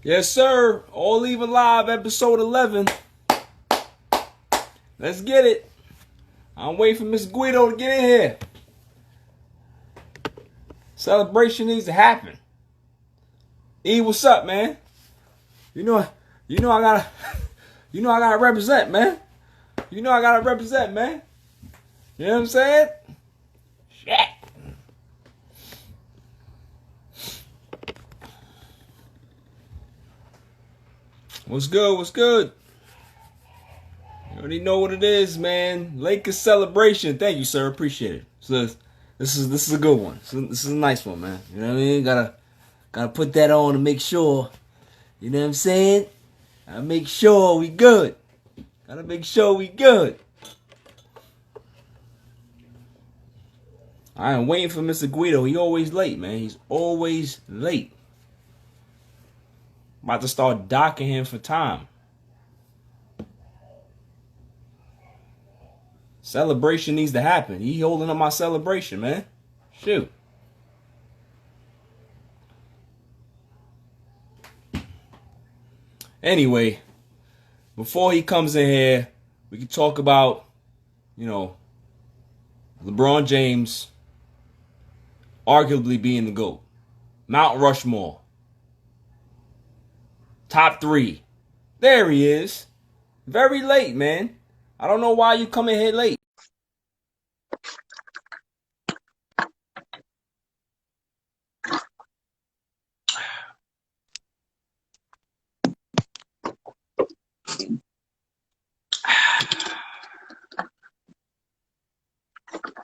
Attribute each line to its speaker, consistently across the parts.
Speaker 1: Yes, sir. All Even Live, episode 11. Let's get it. I'm waiting for Miss Guido to get in here. Celebration needs to happen. E, what's up, man? You know I gotta represent, man. You know I gotta represent, man. You know what I'm saying? Shit. What's good? What's good? You already know what it is, man. Lakers celebration. Thank you, sir. Appreciate it. So this is a good one. This is a nice one, man. You know what I mean? Gotta put that on to make sure. You know what I'm saying? Gotta make sure we good. Gotta make sure we good. I am waiting for Mr. Guido. He always late, man. He's always late. About to start docking him for time. Celebration needs to happen. He holding up my celebration, man. Shoot. Anyway, before he comes in here, we can talk about, LeBron James arguably being the GOAT. Mount Rushmore. Top 3. There he is. Very late, man. I don't know why you come in here late.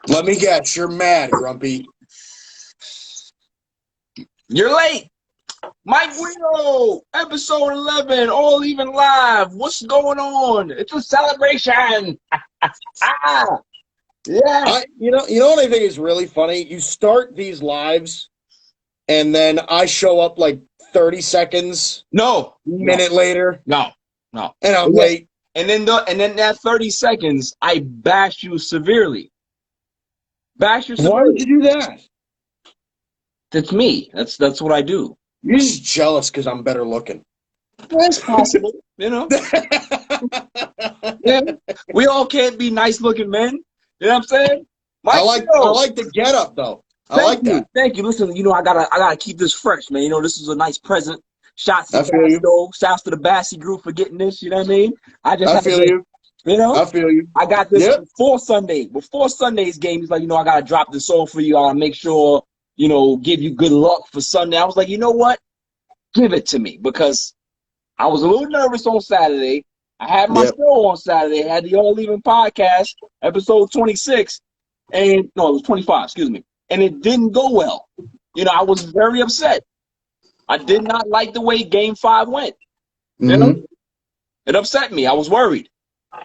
Speaker 2: Let me guess, you're mad, Grumpy.
Speaker 1: You're late. Mike Guido, episode 11, All Even Live. What's going on? It's a celebration. Yeah.
Speaker 2: You know what I think is really funny? You start these lives, and then I show up like 30 seconds. Minute later.
Speaker 1: No.
Speaker 2: And I'm late.
Speaker 1: And then that 30 seconds, I bash you severely.
Speaker 2: Why would you do that?
Speaker 1: That's me. That's what I do.
Speaker 2: You're just jealous because I'm better looking.
Speaker 1: That's possible, Yeah. We all can't be nice looking men. You know what I'm saying?
Speaker 2: I like the get up though.
Speaker 1: Thank you. Listen, I gotta keep this fresh, man. This is a nice present. Shouts to Shouts to the Bassey group for getting this, you know what I mean? I feel you.
Speaker 2: I feel you.
Speaker 1: I got this before Sunday's game. He's like, I gotta drop this off for you. I'll make sure, give you good luck for Sunday. I was like, you know what? Give it to me, because I was a little nervous on Saturday. I had my show on Saturday. I had the All Even podcast, episode 26. It was 25, excuse me. And it didn't go well. I was very upset. I did not like the way Game 5 went. It upset me. I was worried.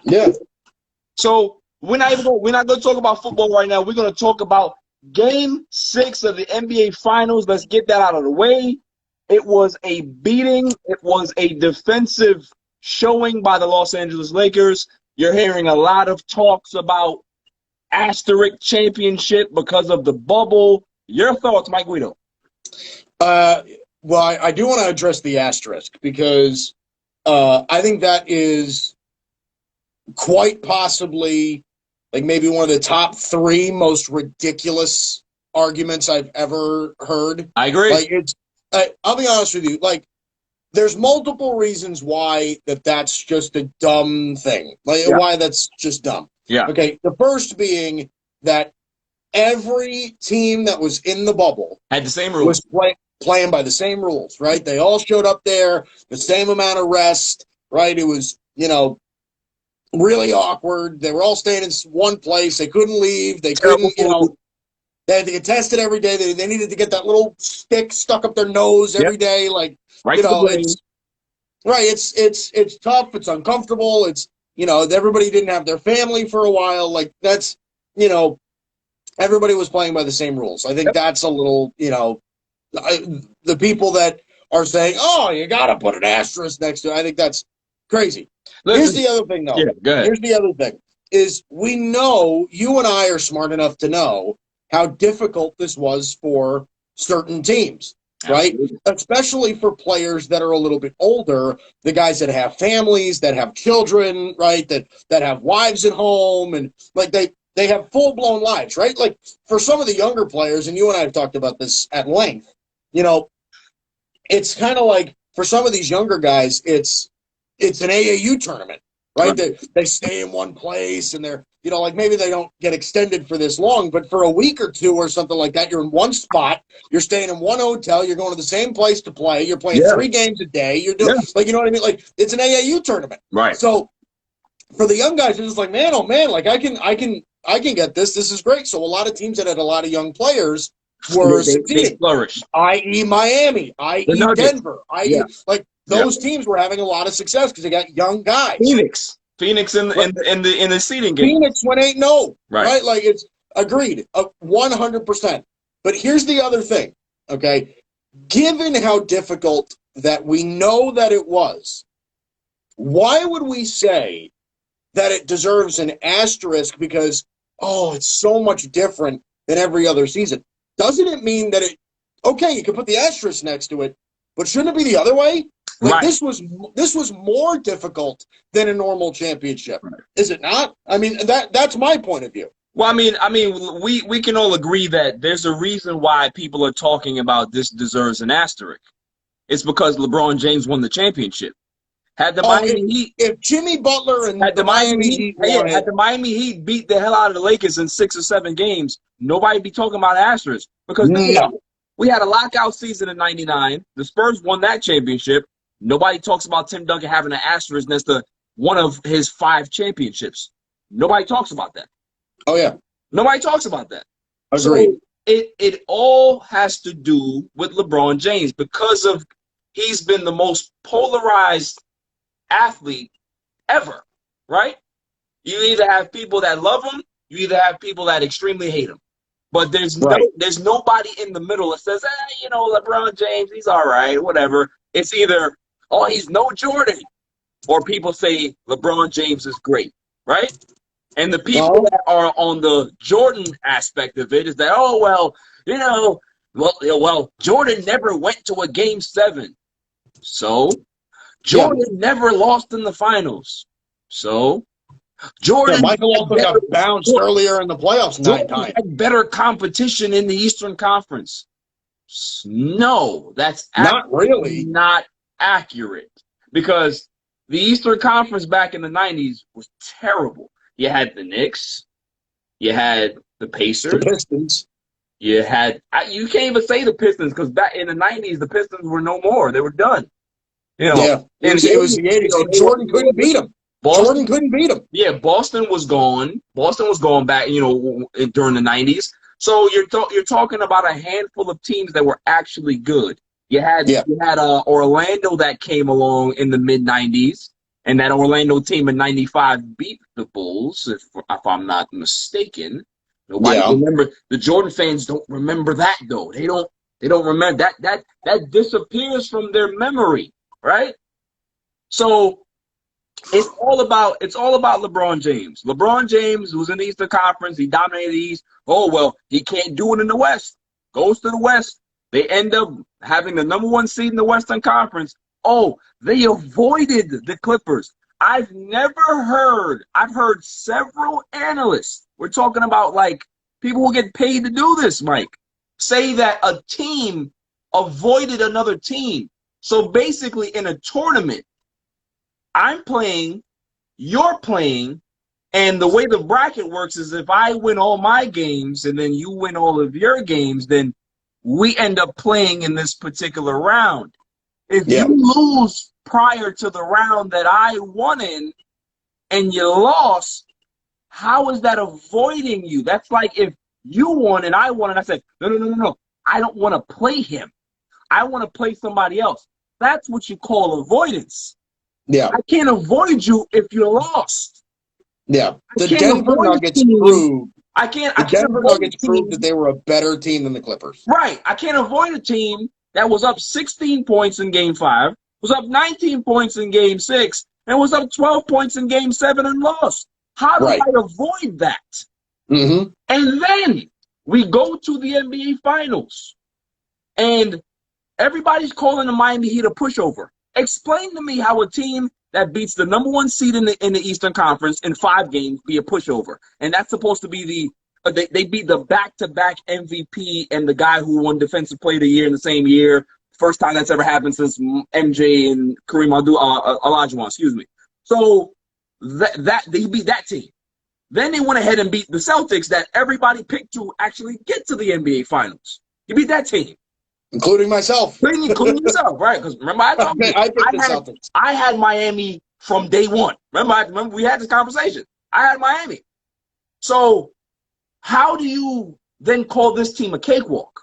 Speaker 2: Yeah.
Speaker 1: So we're not going to talk about football right now. We're going to talk about Game 6 of the NBA Finals. Let's get that out of the way. It was a beating. It was a defensive showing by the Los Angeles Lakers. You're hearing a lot of talks about asterisk championship because of the bubble. Your thoughts, Mike Guido?
Speaker 2: Well, I do want to address the asterisk because I think that is quite possibly like maybe one of the top 3 most ridiculous arguments I've ever heard.
Speaker 1: I agree.
Speaker 2: I'll be honest with you. Like, there's multiple reasons why that's just a dumb thing. Why that's just dumb.
Speaker 1: Yeah.
Speaker 2: Okay. The first being that every team that was in the bubble
Speaker 1: had the same rules.
Speaker 2: Was playing by the same rules, right? They all showed up there, the same amount of rest, right? It was, really awkward. They were all staying in one place. They couldn't leave. They couldn't, they had to get tested every day. They needed to get that little stick stuck up their nose every day. Like, it's tough. It's uncomfortable. It's, everybody didn't have their family for a while. Like, that's, everybody was playing by the same rules. I think that's a little, the people that are saying, oh, you got to put an asterisk next to it, I think that's crazy. Here's the other thing, though.
Speaker 1: Yeah, go ahead.
Speaker 2: Here's the other thing, is we know, you and I are smart enough to know how difficult this was for certain teams. right?
Speaker 1: Absolutely.
Speaker 2: Especially for players that are a little bit older, the guys that have families, that have children, right? That have wives at home, and like they have full-blown lives, right? Like for some of the younger players, and you and I have talked about this at length, you know, it's kind of like for some of these younger guys, it's an AAU tournament, right?
Speaker 1: Right.
Speaker 2: They stay in one place and they're, you know, like maybe they don't get extended for this long, but for a week or two or something like that, you're in one spot, you're staying in one hotel, you're going to the same place to play, you're playing
Speaker 1: Yeah.
Speaker 2: 3 games a day, you're doing,
Speaker 1: Yeah.
Speaker 2: like, you know what I mean? Like it's an AAU tournament.
Speaker 1: Right.
Speaker 2: So for the young guys, it's just like, man, oh man, like I can get this. This is great. So a lot of teams that had a lot of young players were
Speaker 1: They
Speaker 2: succeeding,
Speaker 1: flourish.
Speaker 2: i.e. Miami,
Speaker 1: The
Speaker 2: i.e.
Speaker 1: Nuggets.
Speaker 2: Denver,
Speaker 1: Yeah.
Speaker 2: i.e. like
Speaker 1: Yeah.
Speaker 2: those teams were having a lot of success because they got young guys.
Speaker 1: Phoenix in the seeding game.
Speaker 2: Phoenix went 8-0,
Speaker 1: Right.
Speaker 2: right? Like it's agreed, 100%. But here's the other thing, okay? Given how difficult that we know that it was, why would we say that it deserves an asterisk because, oh, it's so much different than every other season? Doesn't it mean that okay, you can put the asterisk next to it, but shouldn't it be the other way? Like
Speaker 1: Right.
Speaker 2: this was more difficult than a normal championship. Right. Is it not? I mean, that's my point of view.
Speaker 1: Well, I mean, we can all agree that there's a reason why people are talking about this deserves an asterisk. It's because LeBron James won the championship. Had the Miami Heat,
Speaker 2: if Jimmy Butler and
Speaker 1: had
Speaker 2: the Miami Heat won
Speaker 1: had the Miami Heat beat the hell out of the Lakers in 6 or 7 games, nobody'd be talking about asterisk because we had a lockout season in '99. The Spurs won that championship. Nobody talks about Tim Duncan having an asterisk next to one of his 5 championships. Nobody talks about that.
Speaker 2: Oh yeah,
Speaker 1: nobody talks about that.
Speaker 2: Agreed.
Speaker 1: So it all has to do with LeBron James because of he's been the most polarized athlete ever, right? You either have people that love him, you either have people that extremely hate him. But there's nobody in the middle that says, you know, LeBron James, he's all right, whatever. It's either, oh, he's no Jordan, or people say LeBron James is great, right? And the people that are on the Jordan aspect of it is that, oh, well, you know, well, Jordan never went to a game 7. So Jordan never lost in the finals. So Jordan
Speaker 2: Michael also got bounced earlier in the playoffs 9 times.
Speaker 1: Had better competition in the Eastern Conference. No, that's
Speaker 2: not really
Speaker 1: not accurate because the Eastern Conference back in the 90s was terrible. You had the Knicks, you had the Pacers,
Speaker 2: the Pistons.
Speaker 1: You had you can't even say the Pistons because back in the 90s the Pistons were no more. They were done. You know,
Speaker 2: it was the 80s. Jordan couldn't beat them. Jordan couldn't beat them.
Speaker 1: Yeah, Boston was gone. Boston was going back, you know, during the 90s. So you're talking about a handful of teams that were actually good. You had Orlando that came along in the mid 90s, and that Orlando team in '95 beat the Bulls, if I'm not mistaken. Nobody remember. The Jordan fans don't remember that though. They don't remember that disappears from their memory, right? So it's all about LeBron James. LeBron James was in the Eastern Conference. He dominated the East. Oh, well, he can't do it in the West. Goes to the West. They end up having the number 1 seed in the Western Conference. Oh, they avoided the Clippers. I've heard several analysts, we're talking about like people who get paid to do this, Mike, say that a team avoided another team. So basically in a tournament, I'm playing, you're playing, and the way the bracket works is if I win all my games and then you win all of your games, then we end up playing in this particular round. If you lose prior to the round that I won in and you lost, how is that avoiding you? That's like if you won and I won and I said, no, I don't want to play him. I want to play somebody else. That's what you call avoidance.
Speaker 2: Yeah.
Speaker 1: I can't avoid you if you lost.
Speaker 2: Yeah. The Denver Nuggets proved.
Speaker 1: The
Speaker 2: Denver Nuggets proved that they were a better team than the Clippers.
Speaker 1: Right. I can't avoid a team that was up 16 points in Game 5, was up 19 points in Game 6, and was up 12 points in Game 7 and lost. How do I avoid that?
Speaker 2: Mm-hmm.
Speaker 1: And then we go to the NBA Finals. And Everybody's calling the Miami Heat a pushover. Explain to me how a team that beats the #1 seed in the Eastern Conference in 5 games be a pushover. And that's supposed to be they beat the back-to-back MVP and the guy who won Defensive Player of the Year in the same year. First time that's ever happened since MJ and Kareem Olajuwon, excuse me. So they beat that team. Then they went ahead and beat the Celtics that everybody picked to actually get to the NBA Finals. You beat that team.
Speaker 2: Including myself.
Speaker 1: Including yourself, right? Because remember, I had Miami from day one. Remember we had this conversation. I had Miami. So how do you then call this team a cakewalk?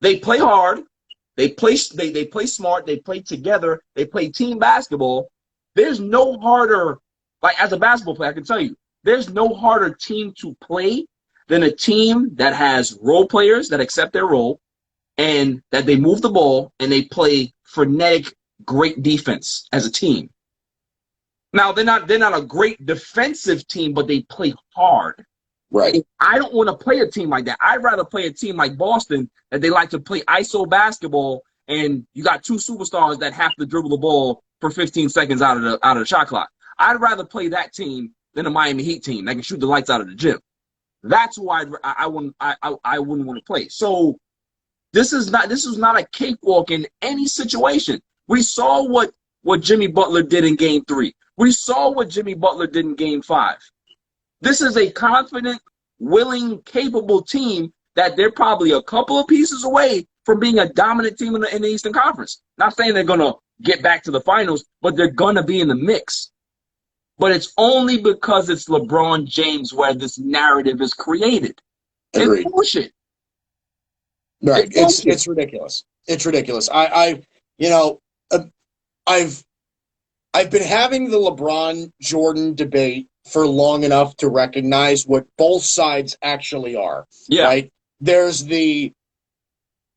Speaker 1: They play hard. They play smart. They play together. They play team basketball. There's no harder, like as a basketball player, I can tell you, there's no harder team to play than a team that has role players that accept their role and that they move the ball and they play frenetic, great defense as a team. Now they're not a great defensive team, but they play hard.
Speaker 2: Right.
Speaker 1: I don't want to play a team like that. I'd rather play a team like Boston that they like to play ISO basketball, and you got 2 superstars that have to dribble the ball for 15 seconds out of the shot clock. I'd rather play that team than a Miami Heat team that can shoot the lights out of the gym. That's who I wouldn't want to play. So this is not a cakewalk in any situation. We saw what Jimmy Butler did in Game 3. We saw what Jimmy Butler did in Game 5. This is a confident, willing, capable team that they're probably a couple of pieces away from being a dominant team in the Eastern Conference. Not saying they're going to get back to the finals, but they're going to be in the mix. But it's only because it's LeBron James where this narrative is created.
Speaker 2: Agreed.
Speaker 1: It's bullshit.
Speaker 2: Right. It's ridiculous. It's ridiculous. I've been having the LeBron Jordan debate for long enough to recognize what both sides actually are. Yeah. Right? There's the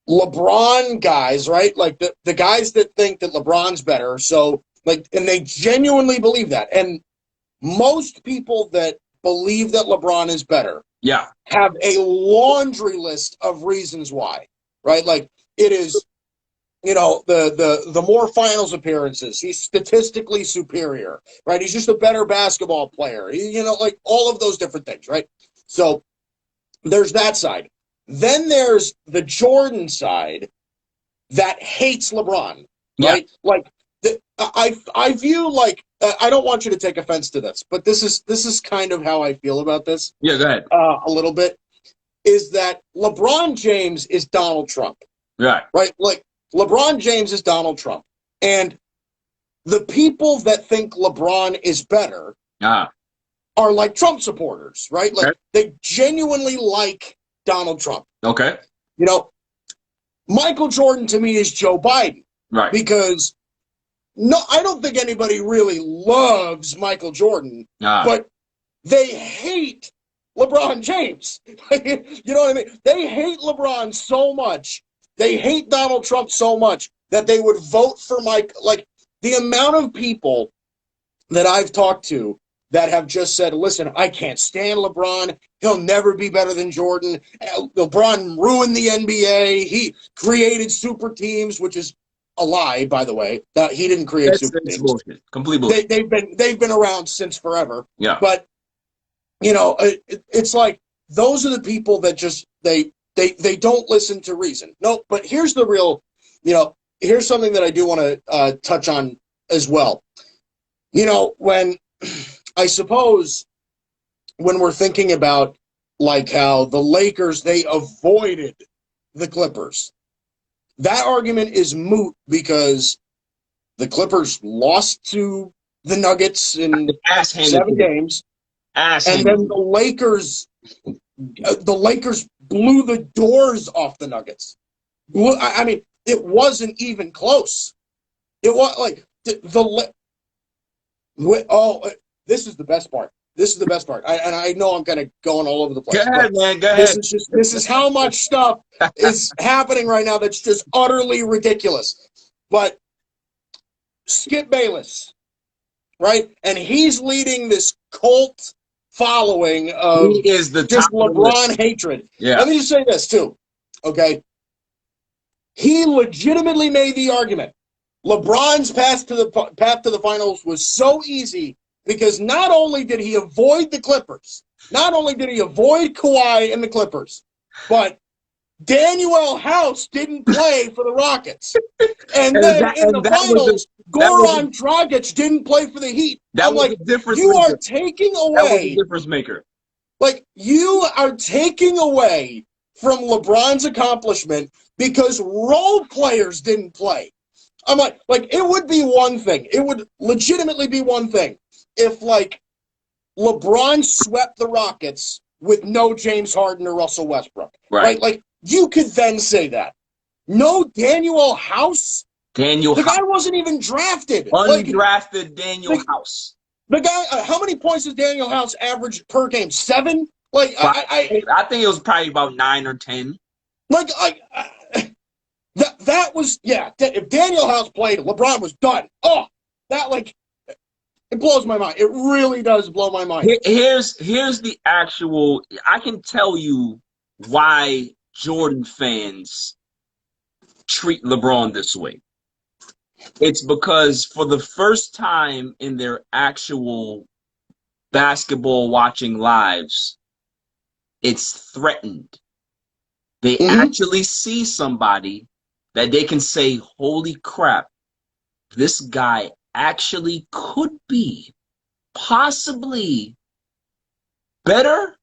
Speaker 2: LeBron guys, right? Like the guys that think that LeBron's better. So and they genuinely believe that. And most people that believe that LeBron is better have a laundry list of reasons why, right? Like it is, the more finals appearances, he's statistically superior, right? He's just a better basketball player, like all of those different things, right? So there's that side. Then there's the Jordan side that hates LeBron, right? Like I view I don't want you to take offense to this, but this is kind of how I feel about this.
Speaker 1: Yeah, go ahead.
Speaker 2: A little bit is that LeBron James is Donald Trump.
Speaker 1: Right.
Speaker 2: Right? Like LeBron James is Donald Trump. And the people that think LeBron is better are like Trump supporters, right? Like they genuinely like Donald Trump.
Speaker 1: Okay.
Speaker 2: Michael Jordan to me is Joe Biden.
Speaker 1: Right.
Speaker 2: Because I don't think anybody really loves Michael Jordan, but they hate LeBron James. You know what I mean? They hate LeBron so much. They hate Donald Trump so much that they would vote for Mike. Like the amount of people that I've talked to that have just said, listen, I can't stand LeBron. He'll never be better than Jordan. LeBron ruined the NBA. He created super teams, which is a lie, by the way. He didn't create super teams.
Speaker 1: Bullshit. Complete bullshit.
Speaker 2: They've been around since forever.
Speaker 1: Yeah.
Speaker 2: But it's like those are the people that just they don't listen to reason. No, but here's the real, here's something that I do want to touch on as well. When I suppose when we're thinking about like how the Lakers, they avoided the Clippers. That argument is moot because the Clippers lost to the Nuggets in 7 games. And then the Lakers blew the doors off the Nuggets. I mean, it wasn't even close. It was like this is the best part. This is the best part. And I know I'm kind of going all over the place.
Speaker 1: Go ahead, man. Go ahead.
Speaker 2: This is how much stuff is happening right now that's just utterly ridiculous. But Skip Bayless, right? And he's leading this cult following of
Speaker 1: he is the
Speaker 2: just
Speaker 1: top
Speaker 2: LeBron hatred.
Speaker 1: Yeah.
Speaker 2: Let me just say this too, okay? he legitimately made the argument. LeBron's path to the finals was so easy because not only did he avoid the Clippers, not only did he avoid Kawhi and the Clippers, but Daniel House didn't play for the Rockets. And then in the finals, Goran Dragic didn't play for the Heat.
Speaker 1: I'm like,
Speaker 2: you are taking away.
Speaker 1: That was a difference maker.
Speaker 2: Like, you are taking away from LeBron's accomplishment because role players didn't play. I'm like, it would be one thing. It would legitimately be one thing if, like, LeBron swept the Rockets with no James Harden or Russell Westbrook. Right? Like, you could then say that. No Daniel House? The guy wasn't even drafted.
Speaker 1: Undrafted Daniel House.
Speaker 2: The guy, how many points does Daniel House average per game? 7? Like,
Speaker 1: I think it was probably about 9 or 10.
Speaker 2: Like, that was, yeah, if Daniel House played, LeBron was done. Oh, that, like, it blows my mind. It really does blow my mind.
Speaker 1: Here's the actual, I can tell you why Jordan fans treat LeBron this way. It's because for the first time in their actual basketball watching lives, it's threatened. They actually see somebody that they can say, holy crap, this guy actually could be possibly better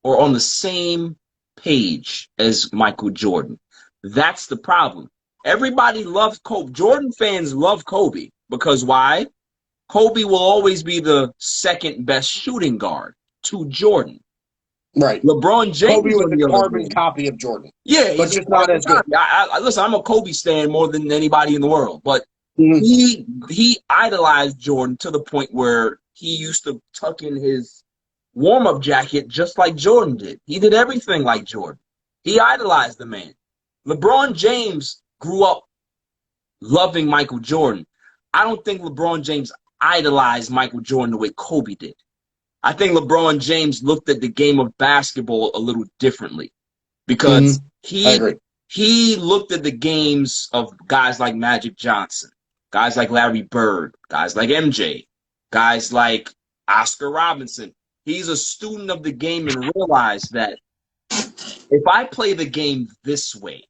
Speaker 1: or on the same page as Michael Jordan. That's the problem. Everybody loves Kobe. Jordan fans love Kobe because why? Kobe will always be the second best shooting guard to Jordan.
Speaker 2: Right.
Speaker 1: LeBron James.
Speaker 2: Kobe was a carbon copy of Jordan.
Speaker 1: Yeah,
Speaker 2: but just not as good.
Speaker 1: Listen, I'm a Kobe stan more than anybody in the world, but he idolized Jordan to the point where he used to tuck in his warm-up jacket just like Jordan did. He did everything like Jordan. He idolized the man. LeBron James grew up loving Michael Jordan. I don't think LeBron James idolized Michael Jordan the way Kobe did. I think LeBron James looked at the game of basketball a little differently because he looked at the games of guys like Magic Johnson, guys like Larry Bird, guys like MJ, guys like Oscar Robinson. He's a student of the game and realized that if I play the game this way,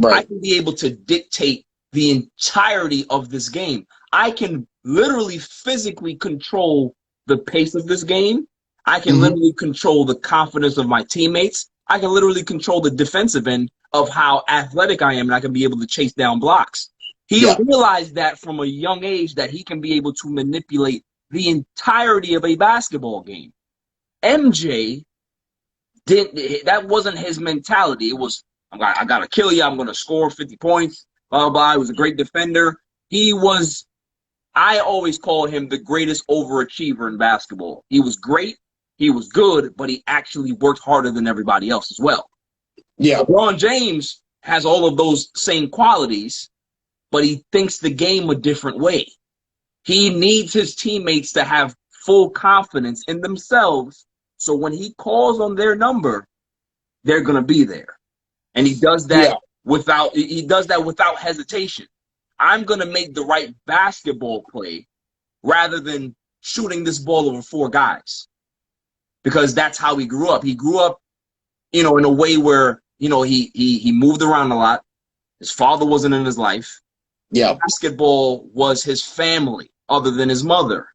Speaker 1: I can be able to dictate the entirety of this game. I can literally physically control the pace of this game. I can literally control the confidence of my teammates. I can literally control the defensive end of how athletic I am, and I can be able to chase down blocks. He realized that from a young age that he can be able to manipulate the entirety of a basketball game. MJ didn't. That wasn't his mentality. It was, I gotta kill you. I'm gonna score 50 points. Blah, blah, blah. He was a great defender. I always call him the greatest overachiever in basketball. He was great. He was good, but he actually worked harder than everybody else as well. Yeah. LeBron James has all of those same qualities, but he thinks the game a different way. He needs his teammates to have full confidence in themselves, so when he calls on their number, they're going to be there. And he does that without hesitation. I'm going to make the right basketball play rather than shooting this ball over 4 guys. Because that's how he grew up. He grew up, in a way where, he moved around a lot. His father wasn't in his life. Yeah. Basketball was his family other than his mother.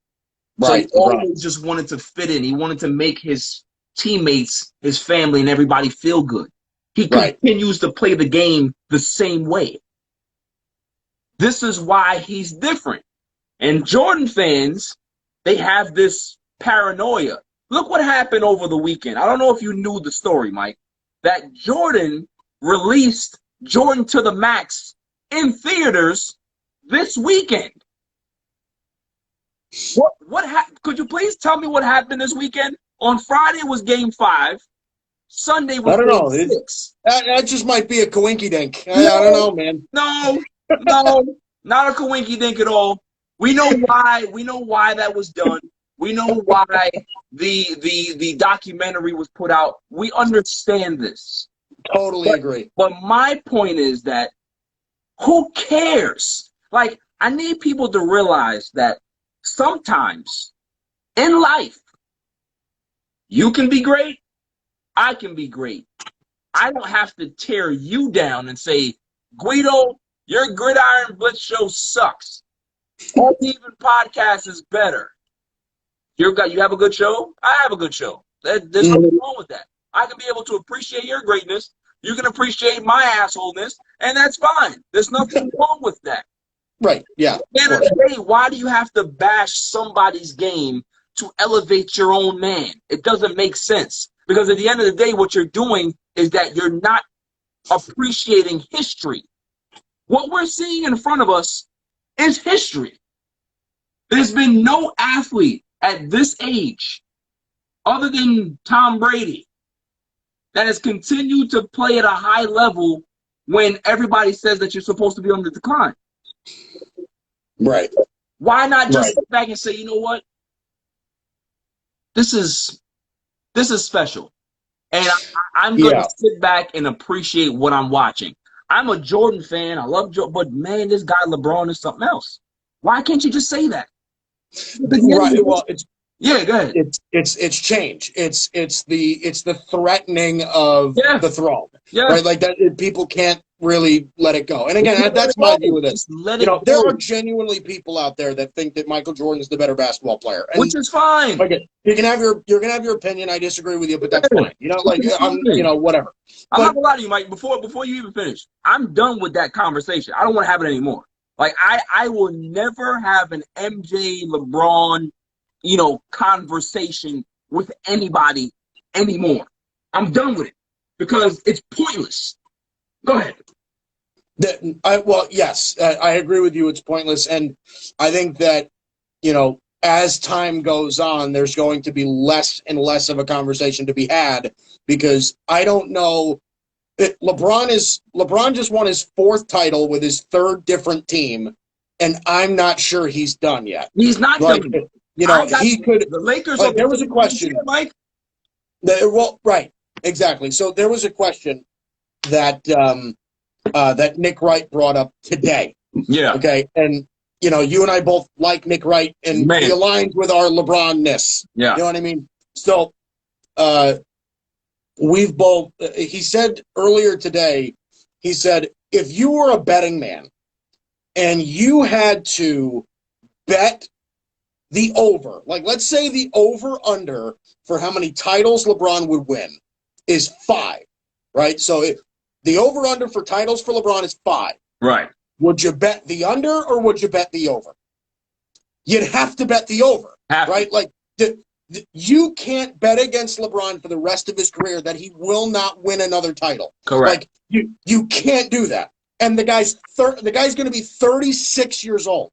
Speaker 1: Right. So he always just wanted to fit in. He wanted to make his teammates, his family, and everybody feel good. He continues to play the game the same way. This is why he's different. And Jordan fans, they have this paranoia. Look what happened over the weekend. I don't know if you knew the story, Mike, that Jordan released Jordan to the Max in theaters this weekend. Could you please tell me what happened this weekend? On Friday was Game 5. Sunday was Game 6.
Speaker 2: That just might be a coinky dink. I don't know, man.
Speaker 1: No, not a coinky dink at all. We know why. We know why that was done. We know why the documentary was put out. We understand this.
Speaker 2: Totally agree.
Speaker 1: But my point is that Who cares? Like, I need people to realize that sometimes in life, you can be great, I can be great. I don't have to tear you down and say, Guido, your Gridiron Blitz show sucks. All Even podcast is better. You have a good show? I have a good show. There's nothing wrong with that. I can be able to appreciate your greatness. You can appreciate my assholeness, and that's fine. There's nothing wrong with that.
Speaker 2: Right, yeah.
Speaker 1: At the end of the day, why do you have to bash somebody's game to elevate your own man? It doesn't make sense. Because at the end of the day, what you're doing is that you're not appreciating history. What we're seeing in front of us is history. There's been no athlete at this age, other than Tom Brady, that has continued to play at a high level when everybody says that you're supposed to be on the decline.
Speaker 2: Right.
Speaker 1: Why not just sit back and say, you know what? This is special. And I'm going to sit back and appreciate what I'm watching. I'm a Jordan fan. I love Jordan. But, man, this guy LeBron is something else. Why can't you just say that?
Speaker 2: Right. Well,
Speaker 1: go ahead.
Speaker 2: It's change. It's the threatening of the throne. Yeah. Right. Like that. People can't really let it go. And again, that's my view of this. There are genuinely people out there that think that Michael Jordan is the better basketball player,
Speaker 1: which is fine.
Speaker 2: Okay, you're gonna have your opinion. I disagree with you, but that's fine. Whatever.
Speaker 1: I'm not gonna lie to you, Mike. Before you even finish, I'm done with that conversation. I don't want to have it anymore. Like I will never have an MJ LeBron, conversation with anybody anymore. I'm done with it because it's pointless. Go ahead.
Speaker 2: Yes, I agree with you. It's pointless, and I think that as time goes on, there's going to be less and less of a conversation to be had because I don't know. LeBron just won his 4th title with his 3rd different team, and I'm not sure he's done yet.
Speaker 1: He's not done.
Speaker 2: He could.
Speaker 1: The Lakers.
Speaker 2: There was a question,
Speaker 1: Mike.
Speaker 2: Right, exactly. So there was a question that that Nick Wright brought up today.
Speaker 1: Yeah.
Speaker 2: Okay, and you and I both like Nick Wright, and he aligns with our LeBron-ness.
Speaker 1: Yeah.
Speaker 2: You know what I mean? So, we've both. He said earlier today. He said, if you were a betting man, and you had to bet the over, like let's say the over/under for how many titles LeBron would win is 5, right? So the over/under for titles for LeBron is 5.
Speaker 1: Right.
Speaker 2: Would you bet the under or would you bet the over? You'd have to bet the over, right? Like you can't bet against LeBron for the rest of his career that he will not win another title.
Speaker 1: Correct.
Speaker 2: Like you can't do that. And the guy's going to be 36 years old.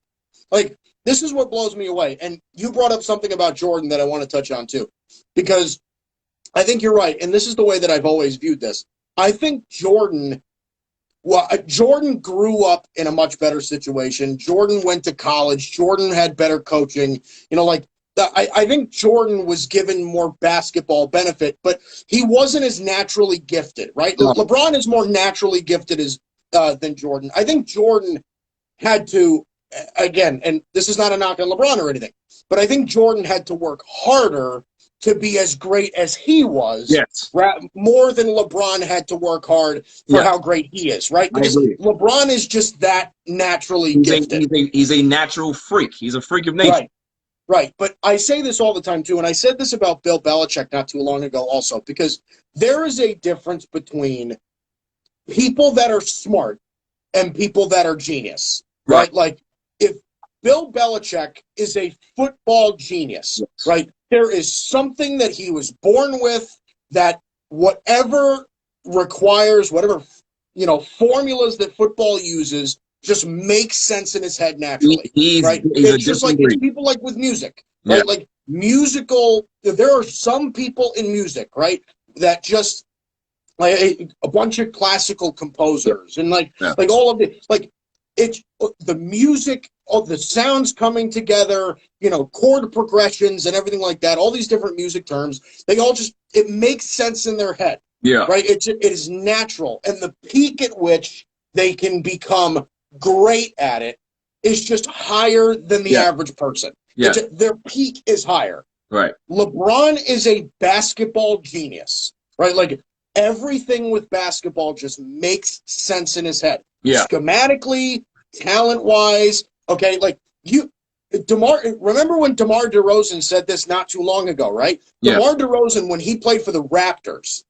Speaker 2: Like this is what blows me away. And you brought up something about Jordan that I want to touch on too, because I think you're right. And this is the way that I've always viewed this. I think Jordan grew up in a much better situation. Jordan went to college. Jordan had better coaching. I think Jordan was given more basketball benefit, but he wasn't as naturally gifted, right? No. LeBron is more naturally gifted than Jordan. I think Jordan had to, again, and this is not a knock on LeBron or anything, but I think Jordan had to work harder to be as great as he was,
Speaker 1: yes,
Speaker 2: more than LeBron had to work hard for how great he is, right? Because LeBron is just that naturally gifted.
Speaker 1: He's a natural freak. He's a freak of nature.
Speaker 2: Right. But I say this all the time, too, and I said this about Bill Belichick not too long ago also, because there is a difference between people that are smart and people that are genius, right? Like, if Bill Belichick is a football genius, right? There is something that he was born with that whatever requires, whatever, formulas that football uses just makes sense in his head naturally, right? It's just like it's people like with music, right? Yeah. Like musical, there are some people in music, right, that just like a bunch of classical composers and like all of the it's the music, all the sounds coming together, chord progressions and everything like that, all these different music terms, they all just, it makes sense in their head.
Speaker 1: Yeah.
Speaker 2: Right? It is natural. And the peak at which they can become great at it. It's just higher than the average person.
Speaker 1: Yeah.
Speaker 2: Their peak is higher.
Speaker 1: Right.
Speaker 2: LeBron is a basketball genius, right? Like, everything with basketball just makes sense in his head.
Speaker 1: Yeah.
Speaker 2: Schematically, talent-wise, okay? Like, remember when DeMar DeRozan said this not too long ago, right?
Speaker 1: Yeah.
Speaker 2: DeMar DeRozan, when he played for the Raptors,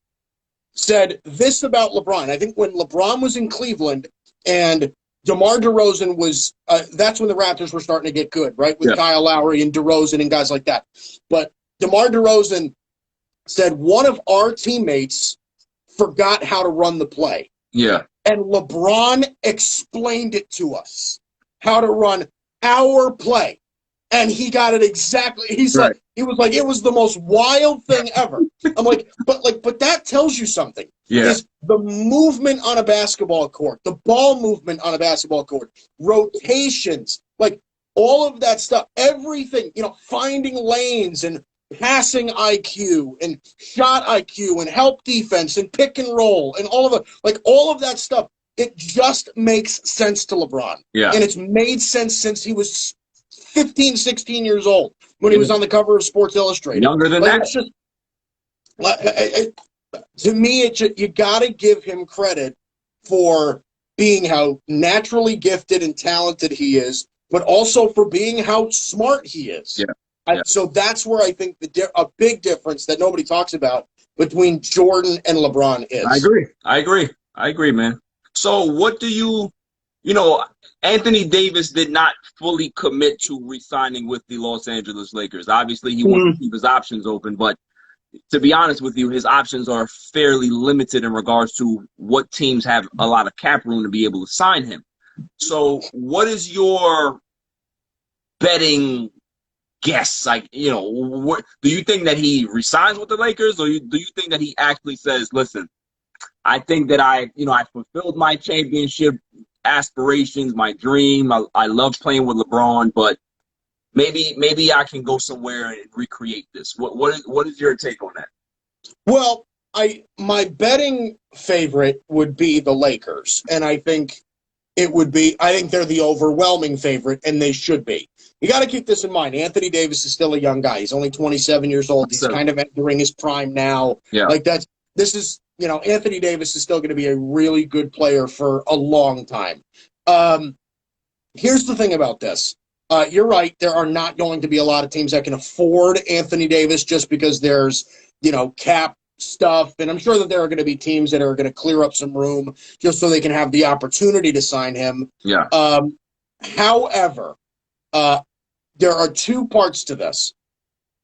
Speaker 2: said this about LeBron. I think when LeBron was in Cleveland and DeMar DeRozan was, that's when the Raptors were starting to get good, right? With Kyle Lowry and DeRozan and guys like that. But DeMar DeRozan said one of our teammates forgot how to run the play.
Speaker 1: Yeah.
Speaker 2: And LeBron explained it to us, how to run our play. And he got it exactly. He said, he was like, it was the most wild thing ever. I'm like, but that tells you something.
Speaker 1: Yeah.
Speaker 2: Is the movement on a basketball court, the ball movement on a basketball court, rotations, like all of that stuff, everything, finding lanes and passing IQ and shot IQ and help defense and pick and roll and all of that stuff. It just makes sense to LeBron.
Speaker 1: Yeah.
Speaker 2: And it's made sense since he was 15, 16 years old when he was on the cover of Sports Illustrated.
Speaker 1: Younger than that.
Speaker 2: It's just, to me, you got to give him credit for being how naturally gifted and talented he is, but also for being how smart he is.
Speaker 1: Yeah.
Speaker 2: So that's where I think a big difference that nobody talks about between Jordan and LeBron is.
Speaker 1: I agree, man. So what do you Anthony Davis did not fully commit to re-signing with the Los Angeles Lakers. Obviously, he wanted to keep his options open, but to be honest with you, his options are fairly limited in regards to what teams have a lot of cap room to be able to sign him. So what is your betting guess? Like, what do you think that he resigns with the Lakers, or do you think that he actually says, listen, I think that I fulfilled my championship aspirations, my dream. I love playing with LeBron, but maybe I can go somewhere and recreate this. What is your take on that?
Speaker 2: Well, my betting favorite would be the Lakers, and I think they're the overwhelming favorite, and they should be. You got to keep this in mind. Anthony Davis is still a young guy. He's only 27 years old. He's kind of entering his prime now.
Speaker 1: Yeah.
Speaker 2: Anthony Davis is still going to be a really good player for a long time. Here's the thing about this. You're right. There are not going to be a lot of teams that can afford Anthony Davis just because there's, cap stuff. And I'm sure that there are going to be teams that are going to clear up some room just so they can have the opportunity to sign him.
Speaker 1: Yeah.
Speaker 2: However, there are two parts to this.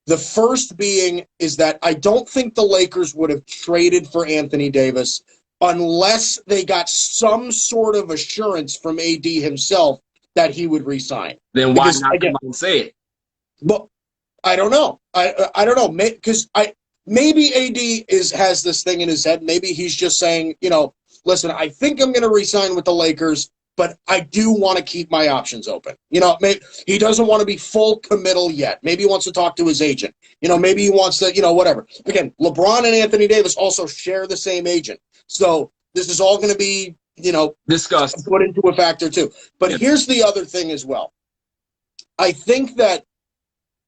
Speaker 2: The first being is that I don't think the Lakers would have traded for Anthony Davis unless they got some sort of assurance from AD himself that he would resign.
Speaker 1: Then why not come out and say it?
Speaker 2: But I don't know. I don't know, because maybe AD has this thing in his head. Maybe he's just saying, listen, I think I'm going to resign with the Lakers, but I do want to keep my options open. Maybe he doesn't want to be full committal yet. Maybe he wants to talk to his agent. Maybe he wants to, whatever. Again, LeBron and Anthony Davis also share the same agent. So this is all going to be,
Speaker 1: discussed,
Speaker 2: put into a factor too. But here's the other thing as well. I think that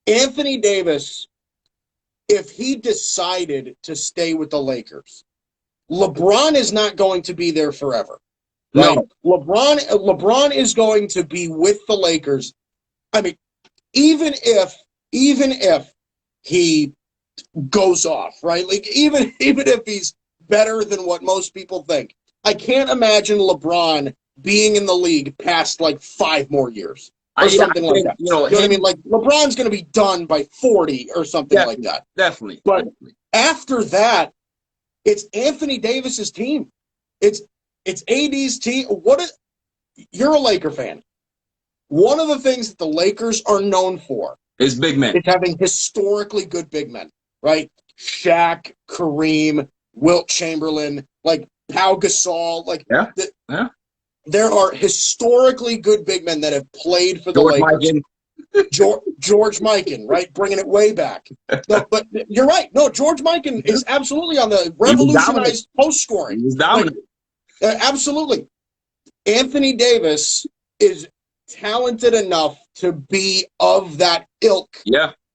Speaker 2: Anthony Davis, if he decided to stay with the Lakers, LeBron is not going to be there forever. Right? No. LeBron is going to be with the Lakers. I mean, even if he goes off, right? Like even if he's better than what most people think, I can't imagine LeBron being in the league past like 5 more years or something like that. You know what I mean? Like LeBron's going to be done by 40 or something like that.
Speaker 1: Definitely.
Speaker 2: But after that, it's Anthony Davis's team. It's AD's team. You're a Laker fan. One of the things that the Lakers are known for
Speaker 1: is big men.
Speaker 2: It's having historically good big men, right? Shaq, Kareem, Wilt Chamberlain, like Pau Gasol, like there are historically good big men that have played for the Lakers. George Mikan, right? Bringing it way back. No, but you're right. No, George Mikan is absolutely on the revolutionized post scoring.
Speaker 1: He's dominant.
Speaker 2: Absolutely. Anthony Davis is talented enough to be of that ilk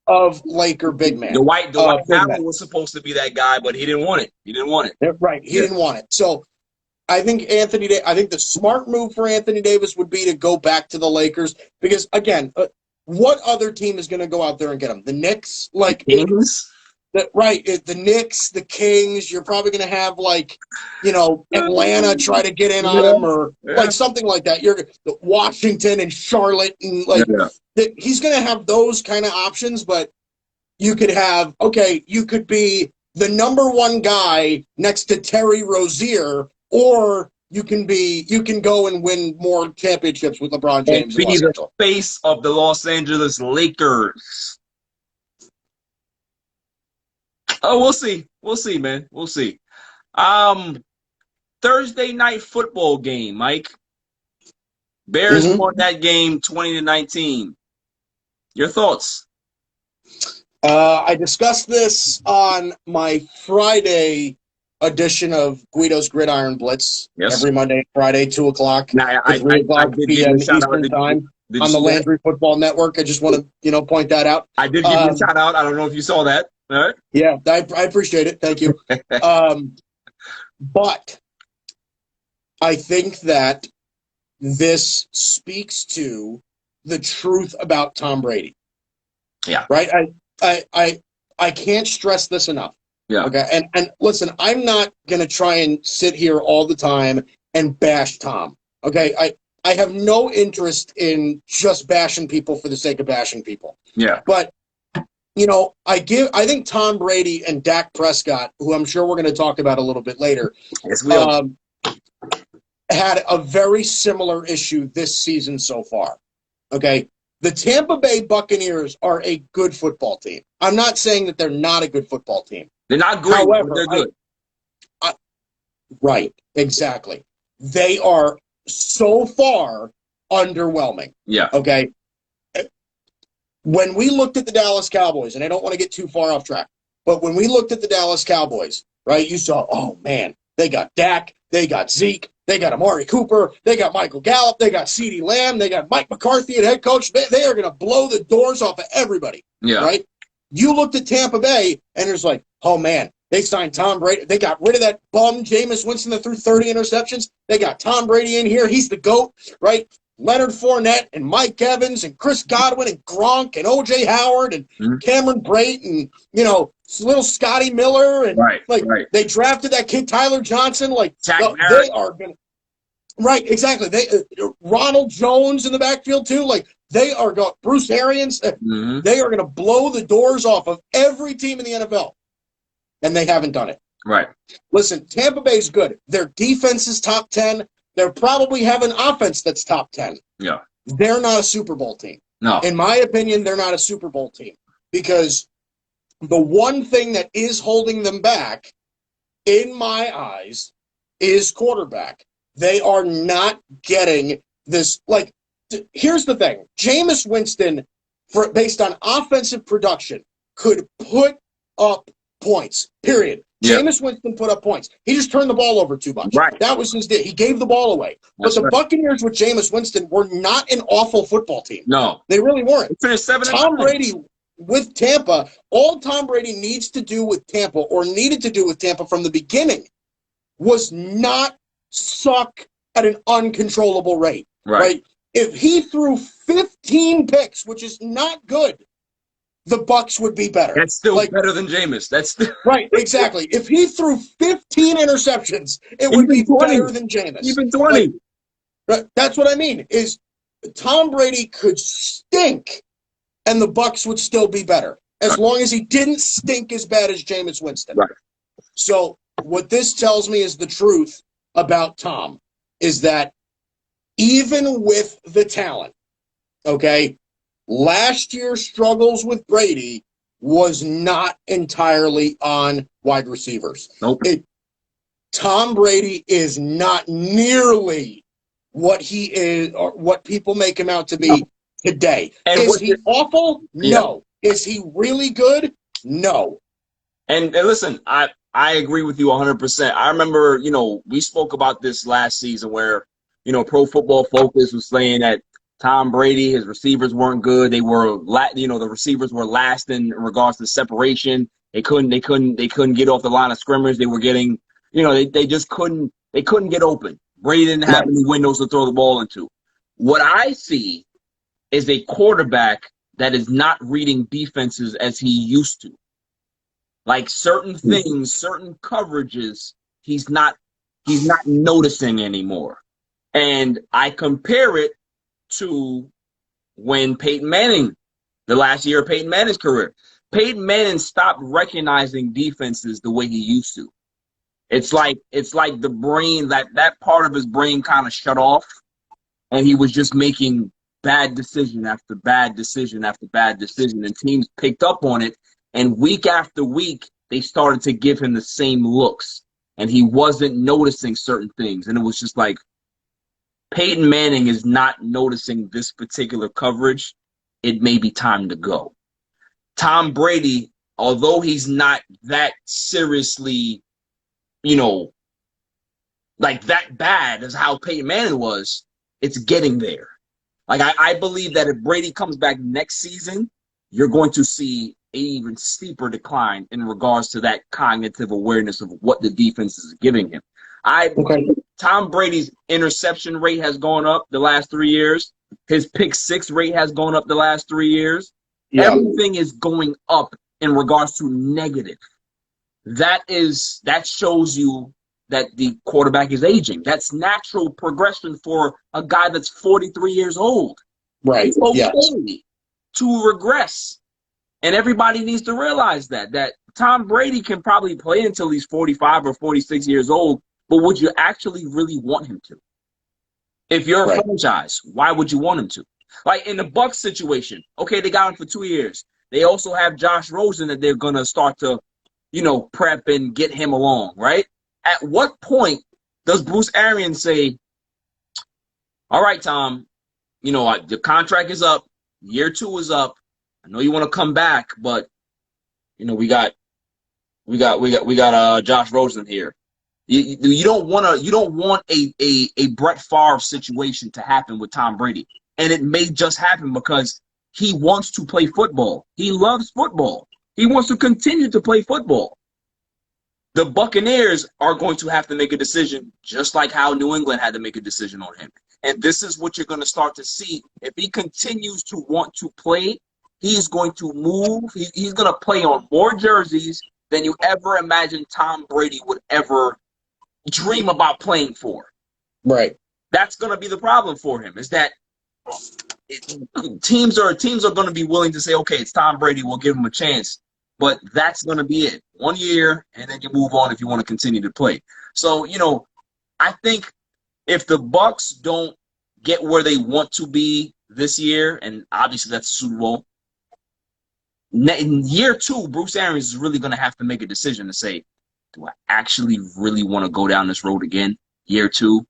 Speaker 2: of Laker big man.
Speaker 1: The White
Speaker 2: big
Speaker 1: Howard was supposed to be that guy, but he didn't want it. He didn't want it.
Speaker 2: Right. He didn't want it. So I think I think the smart move for Anthony Davis would be to go back to the Lakers because, again, what other team is going to go out there and get him? The Knicks? Like,
Speaker 1: Kings?
Speaker 2: The Knicks, the Kings. You're probably going to have, like, Atlanta try to get in on him or like something like that. You're Washington and Charlotte and he's going to have those kind of options, but you could have, you could be the number one guy next to Terry Rozier, or you can go and win more championships with LeBron James.
Speaker 1: And be the face of the Los Angeles Lakers. Oh, we'll see. We'll see, man. We'll see. Thursday night football game, Mike. Bears won that game 20-19. Your thoughts?
Speaker 2: I discussed this on my Friday edition of Guido's Gridiron Blitz every Monday and Friday, 2 o'clock, 3 o'clock p.m. Eastern Time on the Landry Football Network. I just want to, point that out.
Speaker 1: I did give you a shout out. I don't know if you saw that. All right.
Speaker 2: Yeah, I appreciate it. Thank you. But I think that this speaks to the truth about Tom Brady.
Speaker 1: Yeah.
Speaker 2: Right? I can't stress this enough.
Speaker 1: Yeah.
Speaker 2: Okay. And listen, I'm not going to try and sit here all the time and bash Tom. Okay. I have no interest in just bashing people for the sake of bashing people.
Speaker 1: Yeah.
Speaker 2: But, I think Tom Brady and Dak Prescott, who I'm sure we're going to talk about a little bit later, had a very similar issue this season so far. Okay. The Tampa Bay Buccaneers are a good football team. I'm not saying that they're not a good football team.
Speaker 1: They're not great,
Speaker 2: however,
Speaker 1: but they're good.
Speaker 2: Right, exactly. They are so far underwhelming.
Speaker 1: Yeah.
Speaker 2: Okay. When we looked at the Dallas Cowboys, and I don't want to get too far off track, but when we looked at the Dallas Cowboys, right, you saw, oh, man, they got Dak, they got Zeke, they got Amari Cooper, they got Michael Gallup, they got CeeDee Lamb, they got Mike McCarthy at head coach. They are going to blow the doors off of everybody.
Speaker 1: Yeah.
Speaker 2: Right? You looked at Tampa Bay, and it's like, oh, man, they signed Tom Brady. They got rid of that bum Jameis Winston that threw 30 interceptions. They got Tom Brady in here. He's the GOAT, right? Leonard Fournette and Mike Evans and Chris Godwin and Gronk and O.J. Howard and Cameron Brate and, little Scotty Miller. And, they drafted that kid Tyler Johnson. Like, they are going to. Right, exactly. Ronald Jones in the backfield, too. Like, they are going – Bruce Arians. They are going to blow the doors off of every team in the NFL. And they haven't done it.
Speaker 1: Right.
Speaker 2: Listen, Tampa Bay's good. Their defense is top 10. They're probably have an offense that's top 10.
Speaker 1: Yeah.
Speaker 2: They're not a Super Bowl team.
Speaker 1: No.
Speaker 2: In my opinion, they're not a Super Bowl team because the one thing that is holding them back, in my eyes, is quarterback. They are not getting this. Like, here's the thing. Jameis Winston, based on offensive production, could put up points, period.
Speaker 1: Yeah.
Speaker 2: Jameis Winston put up points. He just turned the ball over too much.
Speaker 1: Right.
Speaker 2: That was his day. He gave the ball away. But the Buccaneers with Jameis Winston were not an awful football team.
Speaker 1: No.
Speaker 2: They really weren't.
Speaker 1: Finished 7-9.
Speaker 2: Tom Brady with Tampa, all Tom Brady needs to do with Tampa, or needed to do with Tampa from the beginning, was not suck at an uncontrollable rate. Right? If he threw 15 picks, which is not good, the Bucs would be better.
Speaker 1: That's still better than Jameis. That's
Speaker 2: right, exactly. If he threw 15 interceptions, it would be 20. Better than Jameis.
Speaker 1: Even 20.
Speaker 2: Right, that's what I mean, is Tom Brady could stink, and the Bucs would still be better, as long as he didn't stink as bad as Jameis Winston.
Speaker 1: Right.
Speaker 2: So what this tells me is the truth about Tom, is that even with the talent, okay, last year's struggles with Brady was not entirely on wide receivers.
Speaker 1: Nope.
Speaker 2: Tom Brady is not nearly what he is, or what people make him out to be today. And is he awful? No. Yeah. Is he really good? No.
Speaker 1: And listen, I agree with you 100%. I remember, we spoke about this last season where, Pro Football Focus was saying that Tom Brady, his receivers weren't good. They were, the receivers were last in regards to separation. They couldn't get off the line of scrimmage. They were getting, they just couldn't get open. Brady didn't have any windows to throw the ball into. What I see is a quarterback that is not reading defenses as he used to. Like certain things, certain coverages, he's not noticing anymore. And I compare it to when Peyton Manning, the last year of Peyton Manning's career. Peyton Manning stopped recognizing defenses the way he used to. It's like the brain, that part of his brain kind of shut off, and he was just making bad decision after bad decision after bad decision, and teams picked up on it, and week after week they started to give him the same looks, and he wasn't noticing certain things, and it was just like, Peyton Manning is not noticing this particular coverage. It may be time to go. Tom Brady, although he's not that seriously, like that bad as how Peyton Manning was, it's getting there. Like I believe that if Brady comes back next season, you're going to see an even steeper decline in regards to that cognitive awareness of what the defense is giving him. Tom Brady's interception rate has gone up the last 3 years. His pick six rate has gone up the last 3 years. Yeah. Everything is going up in regards to negative. That shows you that the quarterback is aging. That's natural progression for a guy that's 43 years old.
Speaker 2: Right.
Speaker 1: It's okay to regress. And everybody needs to realize that Tom Brady can probably play until he's 45 or 46 years old, but would you actually really want him to? If you're a franchise, why would you want him to? Like in the Bucs situation, okay, they got him for 2 years. They also have Josh Rosen that they're going to start to, prep and get him along, right? At what point does Bruce Arians say, all right, Tom, the contract is up. Year 2 is up. I know you want to come back, but, we got Josh Rosen here. You don't want a Brett Favre situation to happen with Tom Brady. And it may just happen because he wants to play football. He loves football. He wants to continue to play football. The Buccaneers are going to have to make a decision, just like how New England had to make a decision on him. And this is what you're going to start to see. If he continues to want to play, he's going to move. He's going to play on more jerseys than you ever imagined Tom Brady would ever dream about playing for.
Speaker 2: Right.
Speaker 1: That's going to be the problem for him, is that teams are going to be willing to say, okay, it's Tom Brady, we'll give him a chance. But that's going to be it. 1 year, and then you move on if you want to continue to play. So, I think if the Bucs don't get where they want to be this year, and obviously that's the Super Bowl, in year 2, Bruce Arians is really going to have to make a decision to say, do I actually really want to go down this road again, year 2?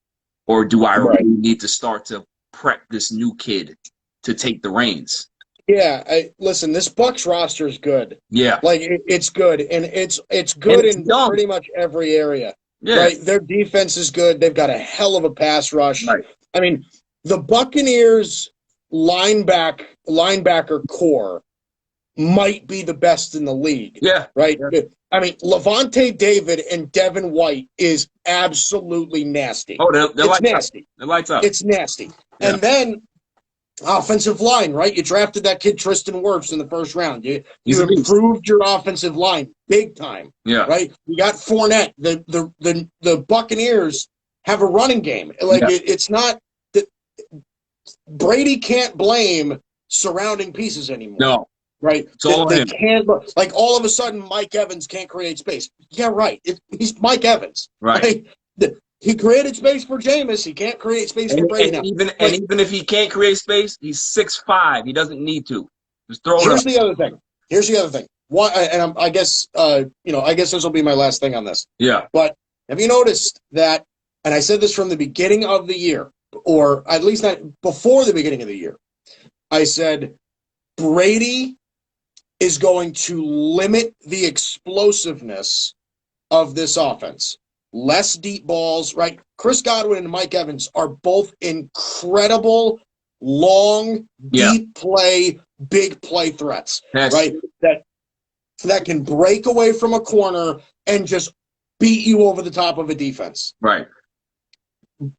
Speaker 1: Or do I really need to start to prep this new kid to take the reins?
Speaker 2: Yeah, listen, this Bucs roster is good.
Speaker 1: Yeah.
Speaker 2: Like, it's good, and it's good in pretty much every area. Yeah. Right? Their defense is good. They've got a hell of a pass rush. Right. I mean, the Buccaneers linebacker core might be the best in the league. Yeah. Right? Yeah. I mean, Levante David and Devin White is absolutely nasty.
Speaker 1: Oh, they're
Speaker 2: it's nasty.
Speaker 1: They're lights up.
Speaker 2: It's nasty. Yeah. And then offensive line, right? You drafted that kid Tristan Wirfs in the first round. You improved your offensive line big time. Yeah. Right? You got Fournette. The Buccaneers have a running game. Like it's not that Brady can't blame surrounding pieces anymore. No. Right? They can't, like, all of a sudden Mike Evans can't create space. Yeah, right. He's Mike Evans. Right? He created space for Jameis. He can't create space for Brady now.
Speaker 1: Even if he can't create space, he's 6'5". He doesn't need to. Just throw it up.
Speaker 2: Here's the other thing. I guess this will be my last thing on this. Yeah. But have you noticed that, and I said this from the beginning of the year, or at least not before the beginning of the year, I said Brady is going to limit the explosiveness of this offense. less deep balls, right? Chris Godwin and Mike Evans are both incredible, long, deep play, big play threats, right? That can break away from a corner and just beat you over the top of a defense.
Speaker 1: Right.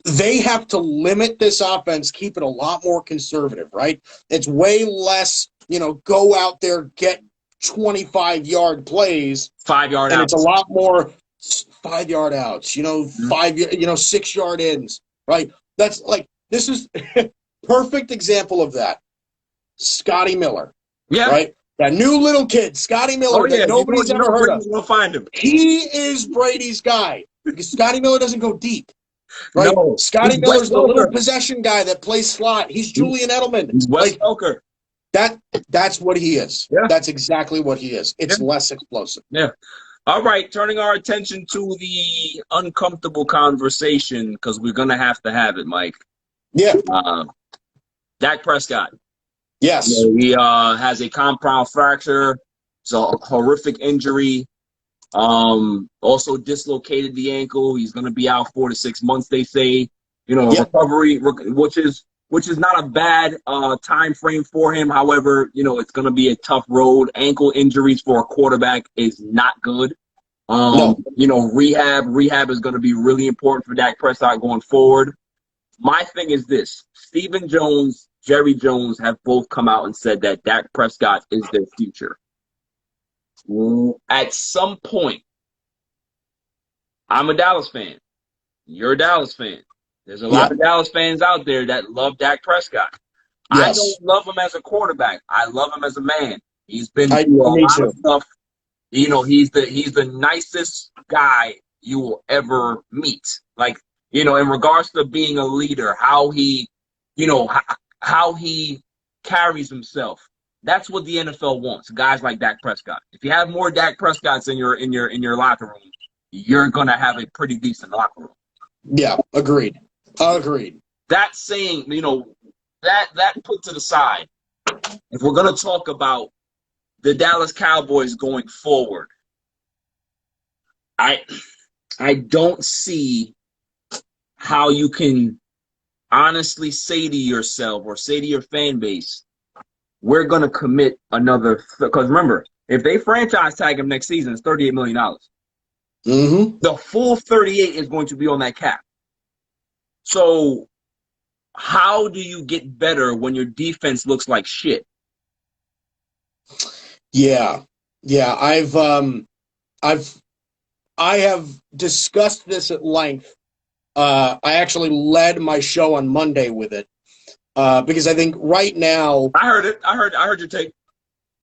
Speaker 2: They have to limit this offense, keep it a lot more conservative, right? It's way less, go out there, get 25-yard plays.
Speaker 1: 5-yard outs.
Speaker 2: And it's a lot more 5-yard outs, 6-yard ins, right? That's this is perfect example of that. Scotty Miller. Yeah. Right? That new little kid, Scotty Miller, that nobody's ever heard of.
Speaker 1: We'll find him.
Speaker 2: He is Brady's guy because Scotty Miller doesn't go deep. Right?
Speaker 1: No,
Speaker 2: Scotty Miller's the little possession guy that plays slot. He's Julian Edelman.
Speaker 1: He's Wes Welker.
Speaker 2: That's what he is. Yeah. That's exactly what he is. It's less explosive.
Speaker 1: Yeah. All right, turning our attention to the uncomfortable conversation because we're going to have it, Mike.
Speaker 2: Yeah.
Speaker 1: Dak Prescott.
Speaker 2: Yes.
Speaker 1: He has a compound fracture. It's a horrific injury. Also dislocated the ankle. He's going to be out 4 to 6 months, they say. Recovery, which is not a bad time frame for him. However, it's going to be a tough road. Ankle injuries for a quarterback is not good. Rehab is going to be really important for Dak Prescott going forward. My thing is this: Stephen Jones, Jerry Jones have both come out and said that Dak Prescott is their future. At some point, I'm a Dallas fan. You're a Dallas fan. There's a lot of Dallas fans out there that love Dak Prescott. Yes. I don't love him as a quarterback. I love him as a man. He's been through a lot of stuff. He's the nicest guy you will ever meet. In regards to being a leader, how he carries himself. That's what the NFL wants. Guys like Dak Prescott. If you have more Dak Prescotts in your locker room, you're gonna have a pretty decent locker room.
Speaker 2: Yeah, agreed.
Speaker 1: That saying, that put to the side. If we're gonna talk about the Dallas Cowboys going forward, I don't see how you can honestly say to yourself or say to your fan base, we're going to commit another – because remember, if they franchise tag him next season, it's $38 million.
Speaker 2: Mm-hmm.
Speaker 1: The full 38 is going to be on that cap. So how do you get better when your defense looks like shit?
Speaker 2: Yeah. I have discussed this at length. I actually led my show on Monday with it. Because I think right now,
Speaker 1: I heard it. I heard your take.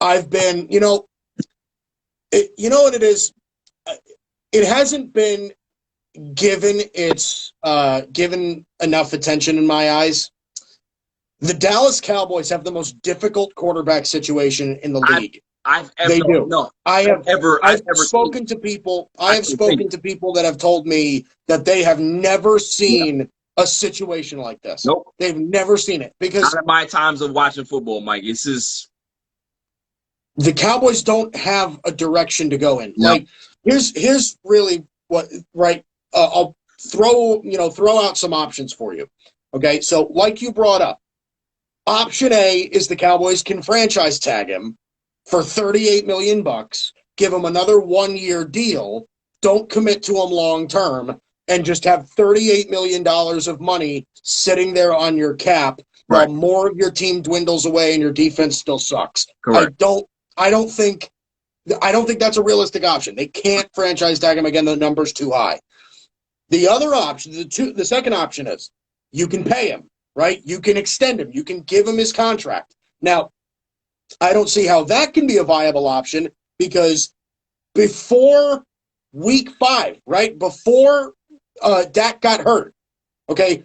Speaker 2: I've been, what it is. It hasn't been given enough attention in my eyes. The Dallas Cowboys have the most difficult quarterback situation in the league.
Speaker 1: I've
Speaker 2: spoken to people that have told me that they have never seen a situation like this.
Speaker 1: Nope.
Speaker 2: They've never seen it because
Speaker 1: out of my times of watching football, Mike, the
Speaker 2: Cowboys don't have a direction to go in. No. Here's really what I'll throw out some options for you. Okay, so like you brought up, option A is the Cowboys can franchise tag him for $38 million, give him another 1-year deal, don't commit to him long term, and just have $38 million of money sitting there on your cap while more of your team dwindles away and your defense still sucks.
Speaker 1: Correct.
Speaker 2: I don't think that's a realistic option. They can't franchise tag him again. The number's too high. The other option, the second option is you can pay him, right? You can extend him. You can give him his contract. Now, I don't see how that can be a viable option because before week 5, right, before Dak got hurt, okay,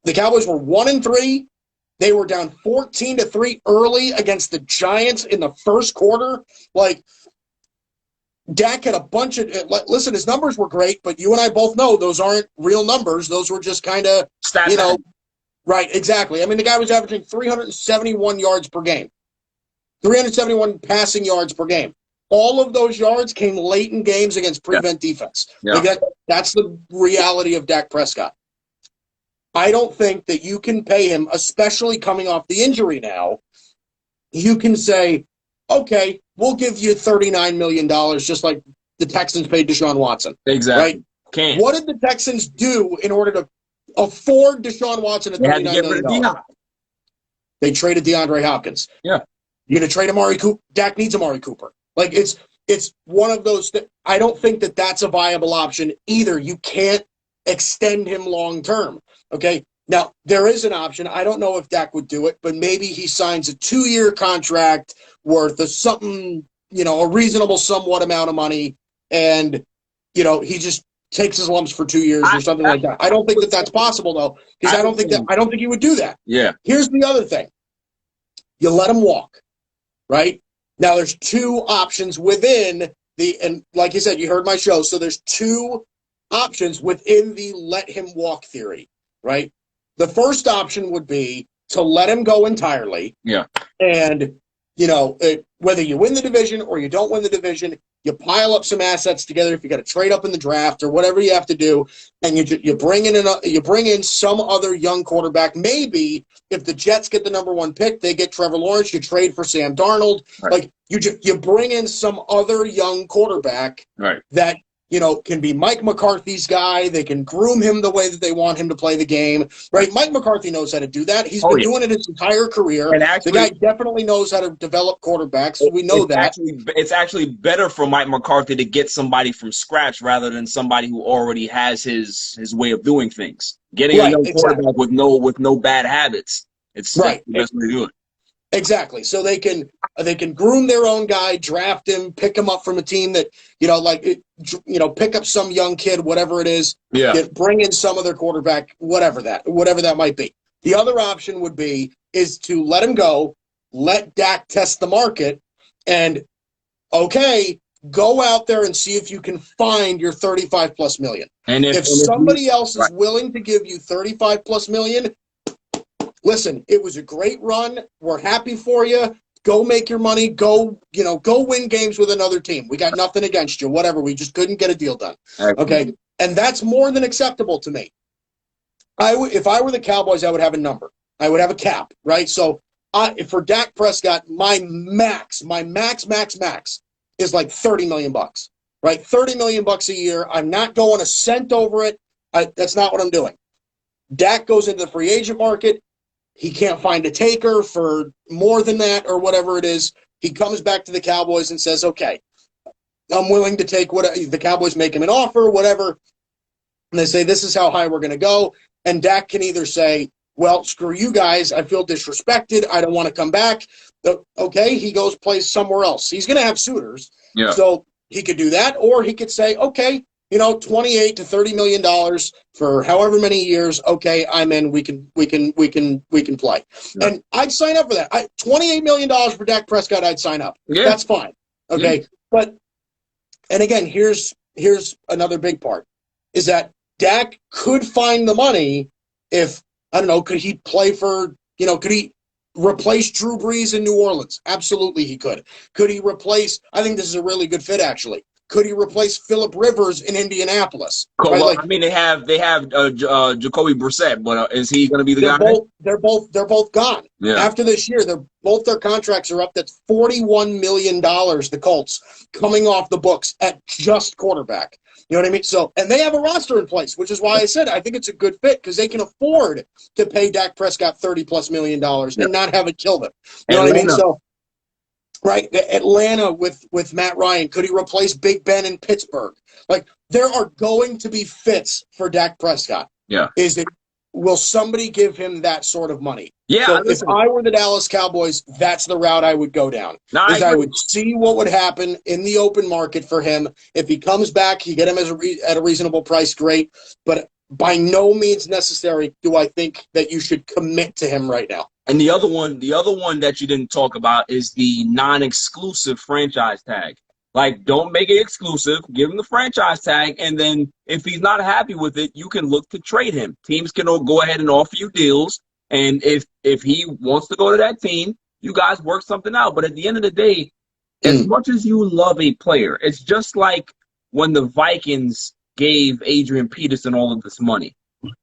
Speaker 2: the Cowboys were 1-3. They were down 14-3 early against the Giants in the first quarter. Dak had a bunch of listen, his numbers were great, but you and I both know those aren't real numbers. Those were just kind of, right, exactly. I mean, the guy was averaging 371 yards per game, 371 passing yards per game. All of those yards came late in games against prevent defense.
Speaker 1: Yeah.
Speaker 2: That's the reality of Dak Prescott. I don't think that you can pay him, especially coming off the injury now. You can say, okay, we'll give you $39 million, just like the Texans paid Deshaun Watson.
Speaker 1: Exactly.
Speaker 2: Right?
Speaker 1: Can't.
Speaker 2: What did the Texans do in order to afford Deshaun Watson at $39 million? They traded DeAndre Hopkins.
Speaker 1: Yeah.
Speaker 2: You're going to trade Amari Cooper. Dak needs Amari Cooper. Like, it's one of those that I don't think that that's a viable option either. You can't extend him long term. Okay. Now, there is an option. I don't know if Dak would do it, but maybe he signs a 2-year contract worth of something, a reasonable somewhat amount of money, and, he just takes his lumps for 2 years or something like that. I don't think that that's possible, though, because I don't think he would do that.
Speaker 1: Yeah.
Speaker 2: Here's the other thing. You let him walk, right? Now, there's 2 options within and like you said, you heard my show, so there's 2 options within the let him walk theory, right? The first option would be to let him go entirely.
Speaker 1: Yeah.
Speaker 2: And, whether you win the division or you don't win the division, you pile up some assets together if you got to trade up in the draft or whatever you have to do, and you bring in some other young quarterback. Maybe if the Jets get the number 1 pick, they get Trevor Lawrence, you trade for Sam Darnold.
Speaker 1: Right.
Speaker 2: Like you bring in some other young quarterback that can be Mike McCarthy's guy. They can groom him the way that they want him to play the game, right? Mike McCarthy knows how to do that. He's been doing it his entire career. And actually, the guy definitely knows how to develop quarterbacks. We know that.
Speaker 1: It's actually better for Mike McCarthy to get somebody from scratch rather than somebody who already has his way of doing things. Getting a young quarterback with no bad habits. It's the best way to do it.
Speaker 2: Exactly. So they can groom their own guy, draft him, pick him up from a team that, pick up some young kid, whatever it is.
Speaker 1: Yeah.
Speaker 2: Bring in some other quarterback, whatever that might be. The other option is to let him go, let Dak test the market, and go out there and see if you can find your $35+ million. And if somebody else is willing to give you $35+ million, listen, it was a great run. We're happy for you. Go make your money. Go win games with another team. We got nothing against you. Whatever. We just couldn't get a deal done. Okay. And that's more than acceptable to me. If I were the Cowboys, I would have a number. I would have a cap, right? So for Dak Prescott, my max is like $30 million, right? $30 million a year. I'm not going a cent over it. That's not what I'm doing. Dak goes into the free agent market. He can't find a taker for more than that or whatever it is. He comes back to the Cowboys and says, okay, I'm willing to take what the Cowboys make him an offer, whatever. And they say, this is how high we're going to go. And Dak can either say, well, screw you guys. I feel disrespected. I don't want to come back. Okay, he goes plays somewhere else. He's going to have suitors.
Speaker 1: Yeah.
Speaker 2: So he could do that, or he could say, okay, $28 to $30 million for however many years. Okay, I'm in. We can play. Yeah. And I'd sign up for that. $28 million for Dak Prescott. I'd sign up. Yeah. That's fine. Okay, yeah. But again, here's another big part is that Dak could find the money if could he play for could he replace Drew Brees in New Orleans? Absolutely, he could. Could he replace? I think this is a really good fit, actually. Could he replace Phillip Rivers in Indianapolis?
Speaker 1: Well, they have Jacoby Brissett, but is he going to be the guy?
Speaker 2: They're both gone.
Speaker 1: Yeah.
Speaker 2: After this year, both their contracts are up. That's $41 million. The Colts coming off the books at just quarterback. You know what I mean? So, and they have a roster in place, which is why I said I think it's a good fit because they can afford to pay Dak Prescott $30+ million and not have it kill them. You know what I mean? So. Right, Atlanta with Matt Ryan. Could he replace Big Ben in Pittsburgh? Like, there are going to be fits for Dak Prescott.
Speaker 1: Yeah.
Speaker 2: Will somebody give him that sort of money?
Speaker 1: Yeah.
Speaker 2: So if I were the Dallas Cowboys, that's the route I would go down. I would see what would happen in the open market for him. If he comes back, you get him at a reasonable price, great. But by no means necessary do I think that you should commit to him right now.
Speaker 1: And the other one that you didn't talk about is the non-exclusive franchise tag. Like, don't make it exclusive. Give him the franchise tag, and then if he's not happy with it, you can look to trade him. Teams can go ahead and offer you deals, and if he wants to go to that team, you guys work something out. But at the end of the day, as much as you love a player, it's just like when the Vikings gave Adrian Peterson all of this money.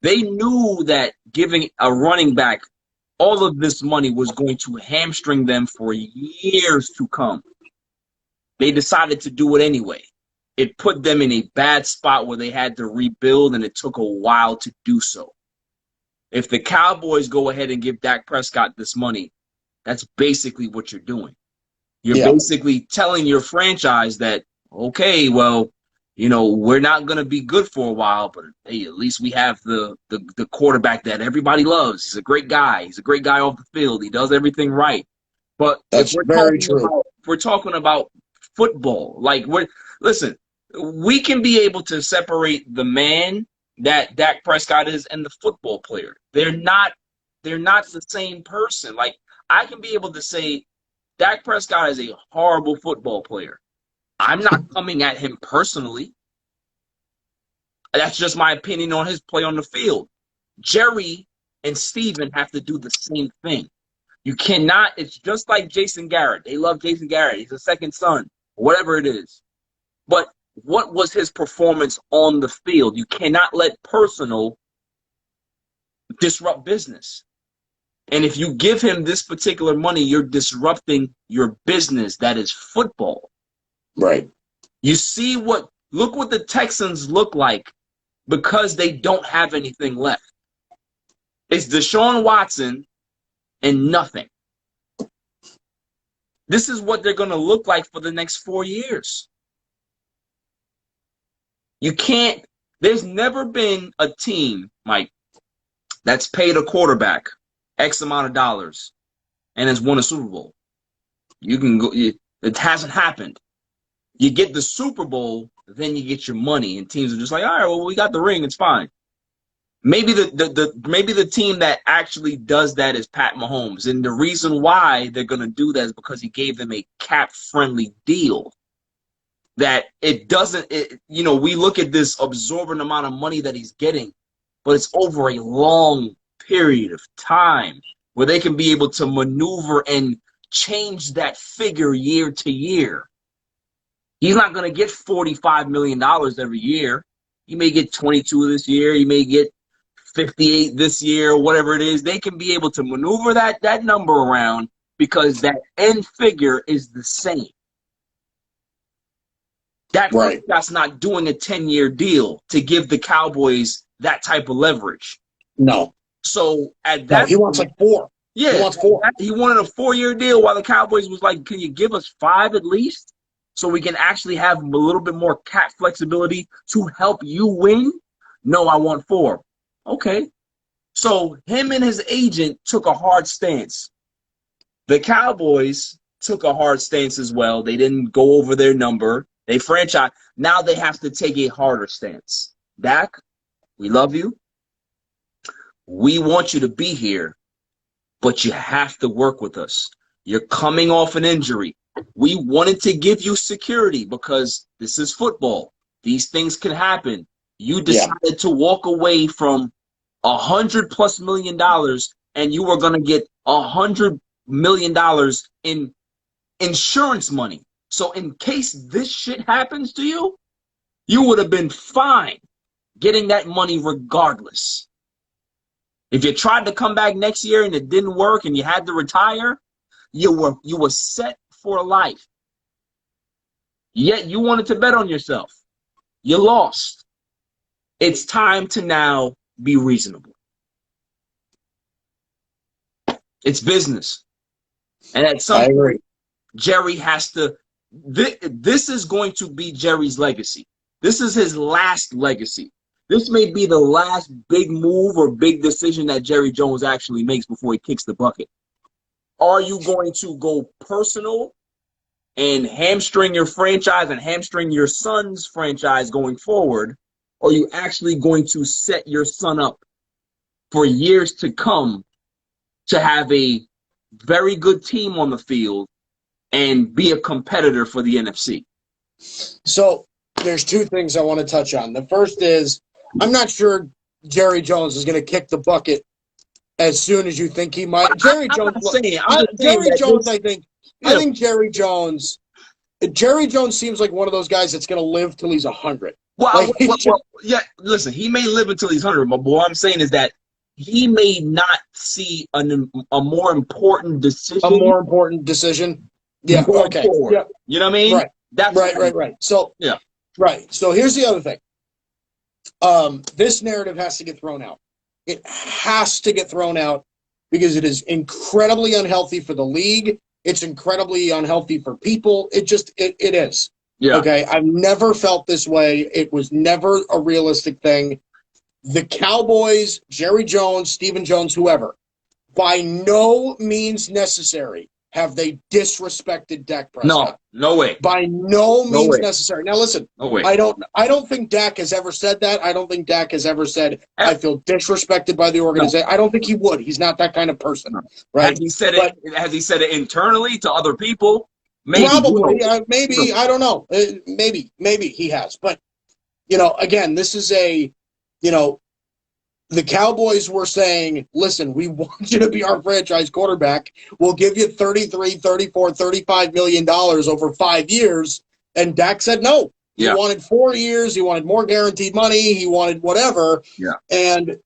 Speaker 1: They knew that giving a running back all of this money was going to hamstring them for years to come. They decided to do it anyway. It put them in a bad spot where they had to rebuild, and it took a while to do so. If the Cowboys go ahead and give Dak Prescott this money, that's basically what you're doing. You're basically telling your franchise that, okay, well, we're not going to be good for a while, but hey, at least we have the quarterback that everybody loves. He's a great guy. He's a great guy off the field. He does everything right. But
Speaker 2: that's very true.
Speaker 1: If we're talking about football, listen, we can be able to separate the man that Dak Prescott is and the football player. They're not the same person. Like, I can be able to say Dak Prescott is a horrible football player. I'm not coming at him personally. That's just my opinion on his play on the field. Jerry and Steven have to do the same thing. You cannot, it's just like Jason Garrett. They love Jason Garrett. He's a second son, whatever it is. But what was his performance on the field? You cannot let personal disrupt business. And if you give him this particular money, you're disrupting your business. That is football.
Speaker 2: Right.
Speaker 1: You see look what the Texans look like because they don't have anything left. It's Deshaun Watson and nothing. This is what they're going to look like for the next 4 years. There's never been a team, Mike, that's paid a quarterback X amount of dollars and has won a Super Bowl. It hasn't happened. You get the Super Bowl, then you get your money, and teams are just like, all right, well, we got the ring, it's fine. Maybe the team that actually does that is Pat Mahomes, and the reason why they're going to do that is because he gave them a cap-friendly deal. That we look at this absorbent amount of money that he's getting, but it's over a long period of time where they can be able to maneuver and change that figure year to year. He's not going to get $45 million every year. He may get 22 this year. He may get 58 this year, whatever it is. They can be able to maneuver that number around because that end figure is the same. That's not doing a 10-year deal to give the Cowboys that type of leverage.
Speaker 2: No.
Speaker 1: So at that
Speaker 2: he wants like 4.
Speaker 1: Yeah.
Speaker 2: He wants 4.
Speaker 1: He wanted a 4-year deal while the Cowboys was like, can you give us 5 at least? So we can actually have a little bit more cap flexibility to help you win? No, I want 4. Okay. So him and his agent took a hard stance. The Cowboys took a hard stance as well. They didn't go over their number. They franchise. Now they have to take a harder stance. Dak, we love you. We want you to be here, but you have to work with us. You're coming off an injury. We wanted to give you security because this is football. These things can happen. You decided to walk away from $100+ million, and you were going to get $100 million in insurance money. So in case this shit happens to you, you would have been fine getting that money regardless. If you tried to come back next year and it didn't work and you had to retire, you were set for life. Yet you wanted to bet on yourself. You lost. It's time to now be reasonable. It's business. And at some point, Jerry has to, this is going to be Jerry's legacy. This is his last legacy. This may be the last big move or big decision that Jerry Jones actually makes before he kicks the bucket. Are you going to go personal and hamstring your franchise and hamstring your son's franchise going forward? Or are you actually going to set your son up for years to come to have a very good team on the field and be a competitor for the NFC?
Speaker 2: So there's 2 things I want to touch on. The first is, I'm not sure Jerry Jones is going to kick the bucket as soon as you think he might. Jerry Jones seems like one of those guys that's going to live till he's 100.
Speaker 1: Well,
Speaker 2: Like, it's just
Speaker 1: yeah. Listen, he may live until he's 100, but what I'm saying is that he may not see a more important
Speaker 2: a
Speaker 1: decision
Speaker 2: more important decision. Yeah.
Speaker 1: going
Speaker 2: Okay.
Speaker 1: forward.
Speaker 2: Yeah.
Speaker 1: You know what I mean?
Speaker 2: Right.
Speaker 1: That's
Speaker 2: Right. So,
Speaker 1: yeah.
Speaker 2: right. So here's the other thing. This narrative has to get thrown out. It has to get thrown out because it is incredibly unhealthy for the league. It's incredibly unhealthy for people. It is.
Speaker 1: Yeah.
Speaker 2: Okay. I've never felt this way. It was never a realistic thing. The Cowboys, Jerry Jones, Stephen Jones, whoever, by no means necessary have they disrespected Dak Prescott.
Speaker 1: No way.
Speaker 2: By no
Speaker 1: No
Speaker 2: means
Speaker 1: way.
Speaker 2: necessary. Now listen,
Speaker 1: No way.
Speaker 2: I don't think Dak has ever said that. I don't think Dak has ever said I feel disrespected by the organization. No. I don't think he would. He's not that kind of person. No. Right?
Speaker 1: Has he said it internally to other people? Maybe.
Speaker 2: Probably. Maybe. I don't know. Maybe he has. But again, this is the Cowboys were saying, listen, we want you to be our franchise quarterback. We'll give you $33, $34, $35 million over 5 years. And Dak said no. He wanted 4 years. He wanted more guaranteed money. He wanted whatever.
Speaker 1: Yeah.
Speaker 2: And,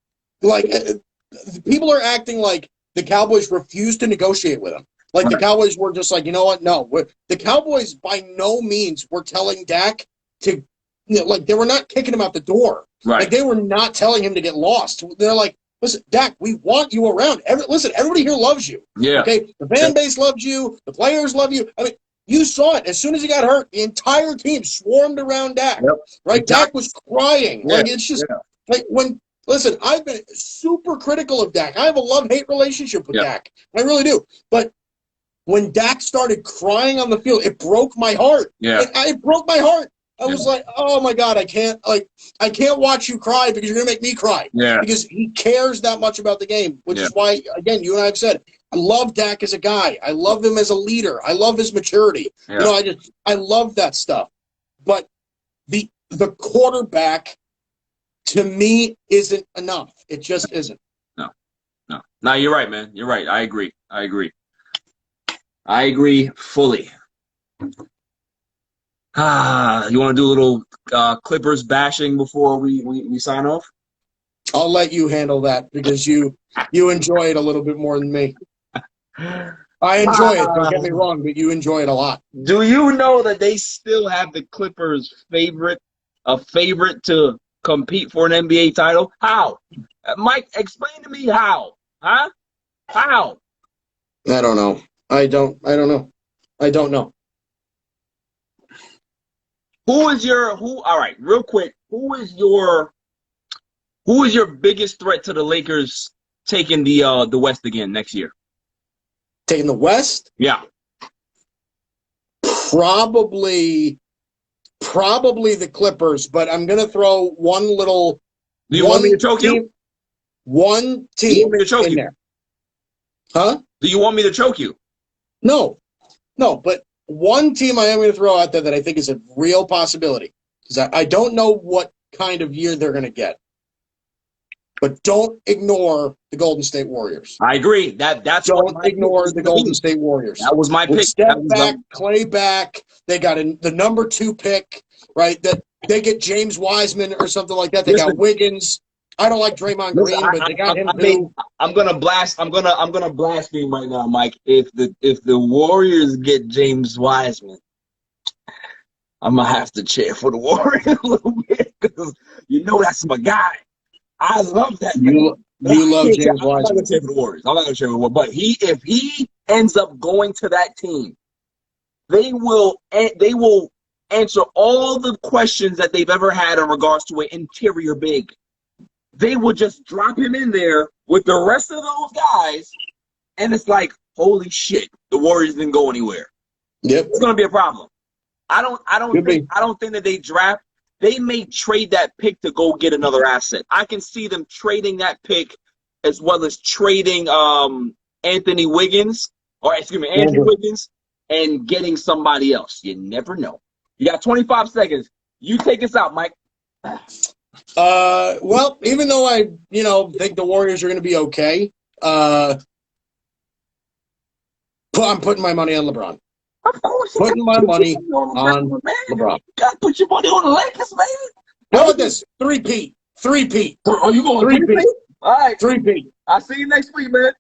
Speaker 2: people are acting like the Cowboys refused to negotiate with him. Like, the Cowboys were just like, you know what? No. The Cowboys, by no means, were telling Dak to, they were not kicking him out the door.
Speaker 1: Right.
Speaker 2: Like, they were not telling him to get lost. They're like, listen, Dak, we want you around. Everybody here loves you.
Speaker 1: Yeah.
Speaker 2: Okay? The fan base loves you. The players love you. I mean, you saw it. As soon as he got hurt, the entire team swarmed around Dak. Yep. Right? Exactly. Dak was crying. Yeah. Like, it's just, like, listen, I've been super critical of Dak. I have a love-hate relationship with Dak. I really do. But when Dak started crying on the field, it broke my heart.
Speaker 1: Yeah.
Speaker 2: It broke my heart. I was like, oh my God, I can't watch you cry because you're gonna make me cry.
Speaker 1: Yeah.
Speaker 2: Because he cares that much about the game, which is why, again, you and I have said, I love Dak as a guy. I love him as a leader. I love his maturity. Yeah. I love that stuff. But the quarterback, to me, isn't enough. It just isn't.
Speaker 1: No, you're right, man. You're right. I agree fully. You want to do a little Clippers bashing before we sign off?
Speaker 2: I'll let you handle that because you enjoy it a little bit more than me. I enjoy it. Don't get me wrong, but you enjoy it a lot.
Speaker 1: Do you know that they still have the Clippers' favorite to compete for an NBA title? How? Mike, explain to me how. Huh? How?
Speaker 2: I don't know. I don't know.
Speaker 1: All right, real quick, who is your biggest threat to the Lakers taking the West again next year?
Speaker 2: Taking the West?
Speaker 1: Yeah.
Speaker 2: Probably the Clippers, but I'm gonna throw one little.
Speaker 1: Do you want me to choke you?
Speaker 2: One team.
Speaker 1: You want me to choke you?
Speaker 2: There. Huh?
Speaker 1: Do you want me to choke you?
Speaker 2: No, but one team I am going to throw out there that I think is a real possibility, because I don't know what kind of year they're going to get. But don't ignore the Golden State Warriors.
Speaker 1: I agree. That's
Speaker 2: don't ignore the Golden State Warriors.
Speaker 1: That was my pick.
Speaker 2: Steph back, Clay back. They got the number 2 pick, right? That they get James Wiseman or something like that. They got Wiggins. I don't like Draymond Green, but they got him too.
Speaker 1: I'm gonna blaspheme right now, Mike. If the Warriors get James Wiseman, I'm gonna have to cheer for the Warriors a little bit because that's my guy. I love that.
Speaker 2: You love James Wiseman.
Speaker 1: I'm not gonna cheer for the Warriors. I'm not gonna cheer for the Warriors. But if he ends up going to that team, they will answer all the questions that they've ever had in regards to an interior big. They will just drop him in there with the rest of those guys, and it's like, holy shit, the Warriors didn't go anywhere.
Speaker 2: Yep.
Speaker 1: It's gonna be a problem. I don't think that they draft. They may trade that pick to go get another asset. I can see them trading that pick as well as trading Andrew Wiggins, and getting somebody else. You never know. You got 25 seconds. You take us out, Mike.
Speaker 2: Well, even though I, think the Warriors are going to be okay, I'm putting my money on LeBron.
Speaker 1: Of course.
Speaker 2: Putting my money on LeBron.
Speaker 1: You got to put your money on the Lakers, man.
Speaker 2: How about this? Three-peat.
Speaker 1: Oh, you going
Speaker 2: Three-peat.
Speaker 1: All right.
Speaker 2: Three-peat.
Speaker 1: I'll see you next week, man.